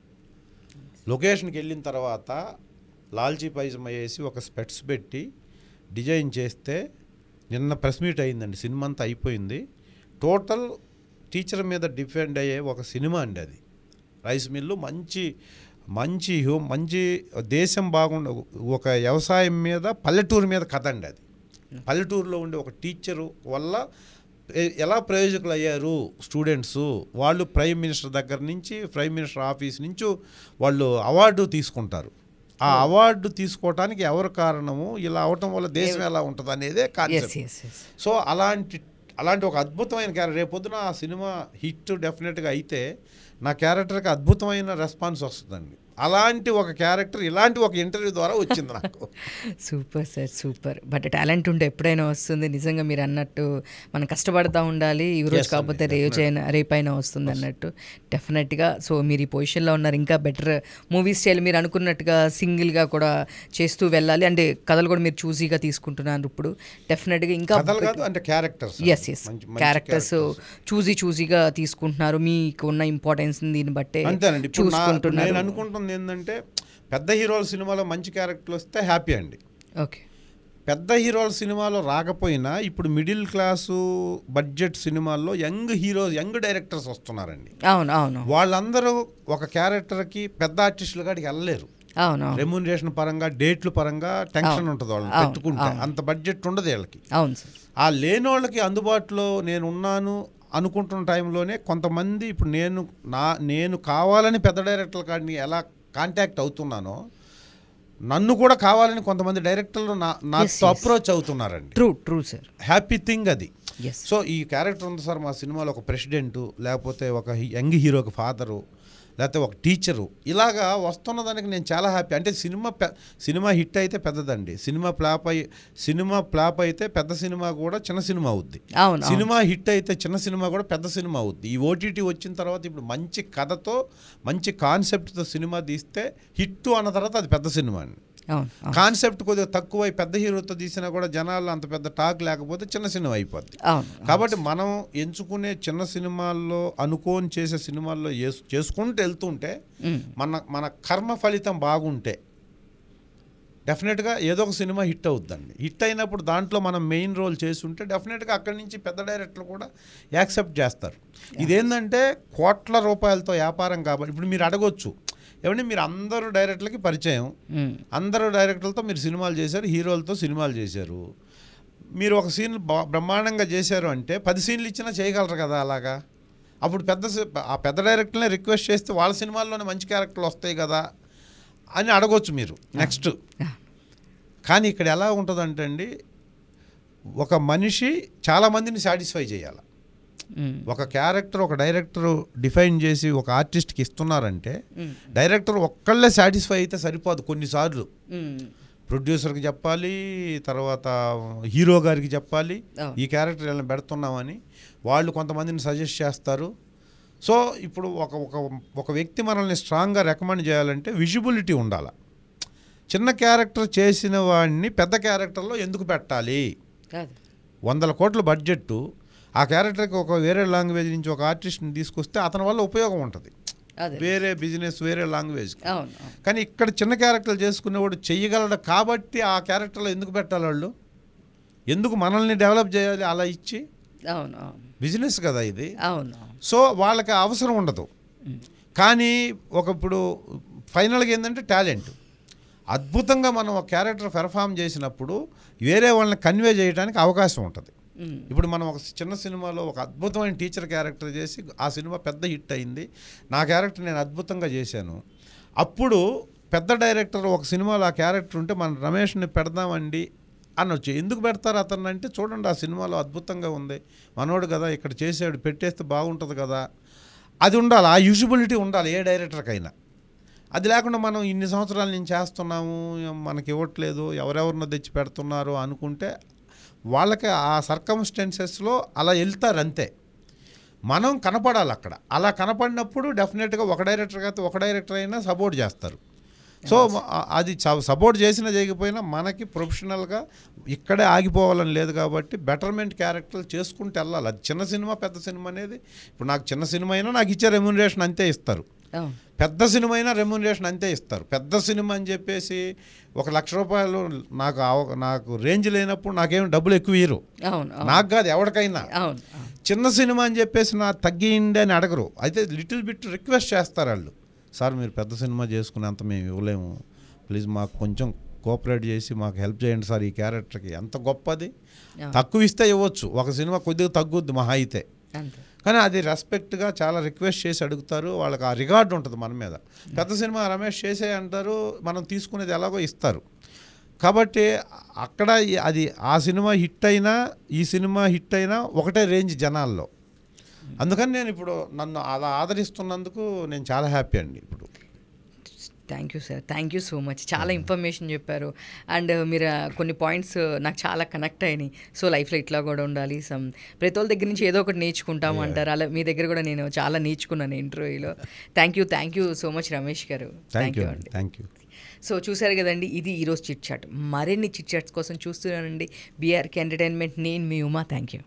లొకేషన్కి వెళ్ళిన తర్వాత లాల్చీ పైజమా వేసి ఒక స్పెట్స్ పెట్టి డిజైన్ చేస్తే నిన్న ప్రెస్ మీట్ అయిందండి. సినిమా అంతా అయిపోయింది. టోటల్ టీచర్ మీద డిపెండ్ అయ్యే ఒక సినిమా అండి అది. రైస్ మిల్లు మంచి దేశం ఒక వ్యవసాయం మీద, పల్లెటూరు మీద కథ అండి అది. పల్లెటూరులో ఉండే ఒక టీచరు వల్ల ఎలా ప్రయోజకులు అయ్యారు స్టూడెంట్స్, వాళ్ళు ప్రైమ్ మినిస్టర్ దగ్గర నుంచి, ప్రైమ్ మినిస్టర్ ఆఫీస్ నుంచి వాళ్ళు అవార్డు తీసుకుంటారు. ఆ అవార్డు తీసుకోవటానికి ఎవరు కారణము, ఇలా అవటం వల్ల దేశం ఎలా ఉంటుంది అనేదే కాన్సెప్ట్. సో అలాంటి ఒక అద్భుతమైన క్యారెక్టర్. రేపొద్దున ఆ సినిమా హిట్ డెఫినెట్గా అయితే నా క్యారెక్టర్కి అద్భుతమైన రెస్పాన్స్ వస్తుందండి. అలాంటి ఒక క్యారెక్టర్ ఇలాంటి ఒక ఇంటర్వ్యూ ద్వారా వచ్చింది నాకు. Super sir, super. But talent ఉంటే ఎప్పుడైనా వస్తుంది. నిజంగా మీరు అన్నట్టు మనం కష్టపడుతూ ఉండాలి. ఈ రోజు కాకపోతే రేపైనా వస్తుంది అన్నట్టు డెఫినెట్గా. సో మీరు ఈ పొజిషన్లో ఉన్నారు, ఇంకా బెటర్ మూవీస్ చేయాలి. మీరు అనుకున్నట్టుగా సింగిల్గా కూడా చేస్తూ వెళ్ళాలి. అంటే కథలు కూడా మీరు చూసీగా తీసుకుంటున్నారు ఇప్పుడు. డెఫినెట్గా ఇంకా అంటే క్యారెక్టర్స్ క్యారెక్టర్స్ చూసీగా తీసుకుంటున్నారు. మీకు ఉన్న ఇంపార్టెన్స్ దీన్ని బట్టే అంతేనండి. చూసుకుంటున్నారు. నేను అనుకుంటుంది ఏంటంటే పెద్ద హీరోల సినిమాలో మంచి క్యారెక్టర్లు వస్తే హ్యాపీ అండి. ఓకే. పెద్ద హీరోల సినిమాలో రాకపోయినా ఇప్పుడు మిడిల్ క్లాసు బడ్జెట్ సినిమాల్లో యంగ్ డైరెక్టర్స్ వస్తున్నారండి. అవును. వాళ్ళందరూ ఒక క్యారెక్టర్కి పెద్ద ఆర్టిస్టుల కాడికి వెళ్ళలేరు. రెమ్యూనరేషన్ పరంగా, డేట్ల పరంగా టెన్షన్ ఉంటుంది వాళ్ళని పెట్టుకుంటే. అంత బడ్జెట్ ఉండదు వీళ్ళకి. అవును సార్. ఆ లేని వాళ్ళకి అందుబాటులో నేను ఉన్నాను అనుకుంటున్న టైంలోనే కొంతమంది ఇప్పుడు నేను కావాలని పెద్ద డైరెక్టర్ల కాడిని ఎలా కాంటాక్ట్ అవుతున్నానో, నన్ను కూడా కావాలని కొంతమంది డైరెక్టర్లు నాతో అప్రోచ్ అవుతున్నారండి. True sir. హ్యాపీ థింగ్ అది. సో ఈ క్యారెక్టర్ ఉంది సార్ మా సినిమాలో, ఒక ప్రెసిడెంటు, లేకపోతే ఒక యంగ్ హీరోకి ఫాదరు, లేకపోతే ఒక టీచరు, ఇలాగా వస్తున్న దానికి నేను చాలా హ్యాపీ. అంటే సినిమా హిట్ అయితే పెద్దదండి, సినిమా ఫ్లాప్ అయితే పెద్ద సినిమా కూడా చిన్న సినిమా అవుద్ది. సినిమా హిట్ అయితే చిన్న సినిమా కూడా పెద్ద సినిమా అవుద్ది. ఈ ఓటీటీ వచ్చిన తర్వాత ఇప్పుడు మంచి కథతో మంచి కాన్సెప్ట్తో సినిమా తీస్తే హిట్ అన్న తర్వాత అది పెద్ద సినిమా అండి. కాన్సెప్ట్ కొద్దిగా తక్కువ పెద్ద హీరోతో తీసినా కూడా జనాలు అంత పెద్ద టాక్ లేకపోతే చిన్న సినిమా అయిపోద్ది. కాబట్టి మనం ఎంచుకునే చిన్న సినిమాల్లో అనుకోని చేసే సినిమాల్లో చేసుకుంటూ వెళ్తుంటే మన కర్మ ఫలితం బాగుంటే డెఫినెట్గా ఏదో ఒక సినిమా హిట్ అవుద్దండి. హిట్ అయినప్పుడు దాంట్లో మనం మెయిన్ రోల్ చేస్తుంటే డెఫినెట్గా అక్కడి నుంచి పెద్ద డైరెక్టర్లు కూడా యాక్సెప్ట్ చేస్తారు. ఇదేంటంటే కోట్ల రూపాయలతో వ్యాపారం కాబట్టి ఇప్పుడు మీరు అడగొచ్చు, ఏమంటే మీరు అందరూ డైరెక్టర్లకి పరిచయం, అందరూ డైరెక్టర్లతో మీరు సినిమాలు చేశారు, హీరోలతో సినిమాలు చేశారు, మీరు ఒక సీన్ బ్రహ్మాండంగా చేశారు అంటే 10 సీన్లు ఇచ్చినా చేయగలరు కదా. అలాగా అప్పుడు ఆ పెద్ద డైరెక్టర్నే రిక్వెస్ట్ చేస్తే వాళ్ళ సినిమాల్లోనే మంచి క్యారెక్టర్లు వస్తాయి కదా అని అడగొచ్చు మీరు నెక్స్ట్. కానీ ఇక్కడ ఎలా ఉంటుందంటే అండి, ఒక మనిషి చాలామందిని సాటిస్ఫై చేయాలి. ఒక క్యారెక్టర్ ఒక డైరెక్టర్ డిఫైన్ చేసి ఒక ఆర్టిస్ట్కి ఇస్తున్నారంటే డైరెక్టర్ ఒక్కళ్ళే సాటిస్ఫై అయితే సరిపోదు. కొన్నిసార్లు ప్రొడ్యూసర్కి చెప్పాలి, తర్వాత హీరో గారికి చెప్పాలి ఈ క్యారెక్టర్ ఇలా పెడుతున్నామని. వాళ్ళు కొంతమందిని సజెస్ట్ చేస్తారు. సో ఇప్పుడు ఒక వ్యక్తి మనల్ని స్ట్రాంగ్గా రికమెండ్ చేయాలంటే విజిబిలిటీ ఉండాలి. చిన్న క్యారెక్టర్ చేసిన వాడిని పెద్ద క్యారెక్టర్లో ఎందుకు పెట్టాలి? 100 కోట్ల బడ్జెట్, ఆ క్యారెక్టర్కి ఒక వేరే లాంగ్వేజ్ నుంచి ఒక ఆర్టిస్ట్ని తీసుకొస్తే అతని వల్ల ఉపయోగం ఉంటుంది, వేరే బిజినెస్ వేరే లాంగ్వేజ్. కానీ ఇక్కడ చిన్న క్యారెక్టర్లు చేసుకునేవాడు చెయ్యగలడు కాబట్టి ఆ క్యారెక్టర్లో ఎందుకు పెట్టాలి? వాళ్ళు ఎందుకు మనల్ని డెవలప్ చేయాలి అలా ఇచ్చి? బిజినెస్ కదా ఇది. సో వాళ్ళకి అవసరం ఉండదు. కానీ ఇప్పుడు ఫైనల్గా ఏంటంటే టాలెంట్ అద్భుతంగా మనం ఒక క్యారెక్టర్ పెర్ఫామ్ చేసినప్పుడు వేరే వాళ్ళని కన్వే చేయడానికి అవకాశం ఉంటుంది. ఇప్పుడు మనం ఒక చిన్న సినిమాలో ఒక అద్భుతమైన టీచర్ క్యారెక్టర్ చేసి ఆ సినిమా పెద్ద హిట్ అయింది, నా క్యారెక్టర్ నేను అద్భుతంగా చేశాను. అప్పుడు పెద్ద డైరెక్టర్ ఒక సినిమాలో ఆ క్యారెక్టర్ ఉంటే మన రమేష్ని పెడదామండి అనొచ్చు. ఎందుకు పెడతారు అతన్ని అంటే, చూడండి ఆ సినిమాలో అద్భుతంగా ఉంది, మనోడు కదా ఇక్కడ చేసాడు, పెట్టేస్తే బాగుంటుంది కదా. అది ఉండాలి, ఆ యూజిబిలిటీ ఉండాలి ఏ డైరెక్టర్కైనా. అది లేకుండా మనం ఇన్ని సంవత్సరాలు నేను చేస్తున్నాము, మనకి ఇవ్వట్లేదు, ఎవరెవరినో తెచ్చి పెడుతున్నారు అనుకుంటే వాళ్ళకి ఆ సర్కమ్స్టెన్సెస్లో అలా వెళ్తారు అంతే. మనం కనపడాలి అక్కడ. అలా కనపడినప్పుడు డెఫినెట్గా ఒక డైరెక్టర్ అయినా సపోర్ట్ చేస్తారు. సో అది సపోర్ట్ చేసినా చేయకపోయినా మనకి ప్రొఫెషనల్గా ఇక్కడే ఆగిపోవాలని లేదు కాబట్టి బెటర్మెంట్ క్యారెక్టర్లు చేసుకుంటూ వెళ్ళాలి. అది చిన్న సినిమా పెద్ద సినిమా అనేది, ఇప్పుడు నాకు చిన్న సినిమా అయినా నాకు ఇచ్చే రెమ్యూనరేషన్ అంతే ఇస్తారు, పెద్ద సినిమా అయినా రెమ్యూనరేషన్ అంతే ఇస్తారు. పెద్ద సినిమా అని చెప్పేసి 1 లక్ష రూపాయలు నాకు రేంజ్ లేనప్పుడు నాకేం డబ్బులు ఎక్కువ ఇయ్యరు, నాకు కాదు ఎవరికైనా. చిన్న సినిమా అని చెప్పేసి నాకు తగ్గియండి అని అడగరు, అయితే లిటిల్ బిట్ రిక్వెస్ట్ చేస్తారు వాళ్ళు. సార్ మీరు పెద్ద సినిమా చేసుకునేంత మేము ఇవ్వలేము, ప్లీజ్ మాకు కొంచెం కోఆపరేట్ చేసి మాకు హెల్ప్ చేయండి సార్, ఈ క్యారెక్టర్కి ఎంత గొప్పది. తక్కువ ఇస్తే ఇవ్వచ్చు, ఒక సినిమా కొద్దిగా తగ్గుద్ది మహా అయితే, కానీ అది రెస్పెక్ట్గా చాలా రిక్వెస్ట్ చేసి అడుగుతారు. వాళ్ళకి ఆ రిగార్డ్ ఉంటుంది మన మీద. పెద్ద సినిమా రమేష్ చేసే అంటారు, మనం తీసుకునేది ఎలాగో ఇస్తారు. కాబట్టి అక్కడ అది ఆ సినిమా హిట్ అయినా ఈ సినిమా హిట్ అయినా ఒకటే రేంజ్ జనాల్లో. అందుకని నేను ఇప్పుడు నన్ను అలా ఆదరిస్తున్నందుకు నేను చాలా హ్యాపీ అండి. ఇప్పుడు thank you sir, thank you so much. చాలా ఇన్ఫర్మేషన్ చెప్పారు అండ్ మీరు కొన్ని పాయింట్స్ నాకు చాలా కనెక్ట్ అయినాయి. సో లైఫ్లో ఇట్లా కూడా ఉండాలి, ప్రతి వాళ్ళ దగ్గర నుంచి ఏదో ఒకటి నేర్చుకుంటాము అంటారు, అలా మీ దగ్గర కూడా నేను చాలా నేర్చుకున్నాను ఇంటర్వ్యూలో. Thank you so much Ramesh గారు. థ్యాంక్ యూ అండి, థ్యాంక్ యూ. సో చూసారు కదండి, ఇది ఈరోజు చిట్ చాట్. మరిన్ని చిట్ చాట్స్ కోసం చూస్తున్నానండి బీఆర్కే ఎంటర్టైన్మెంట్. నేను మీ ఉమా. Thank you.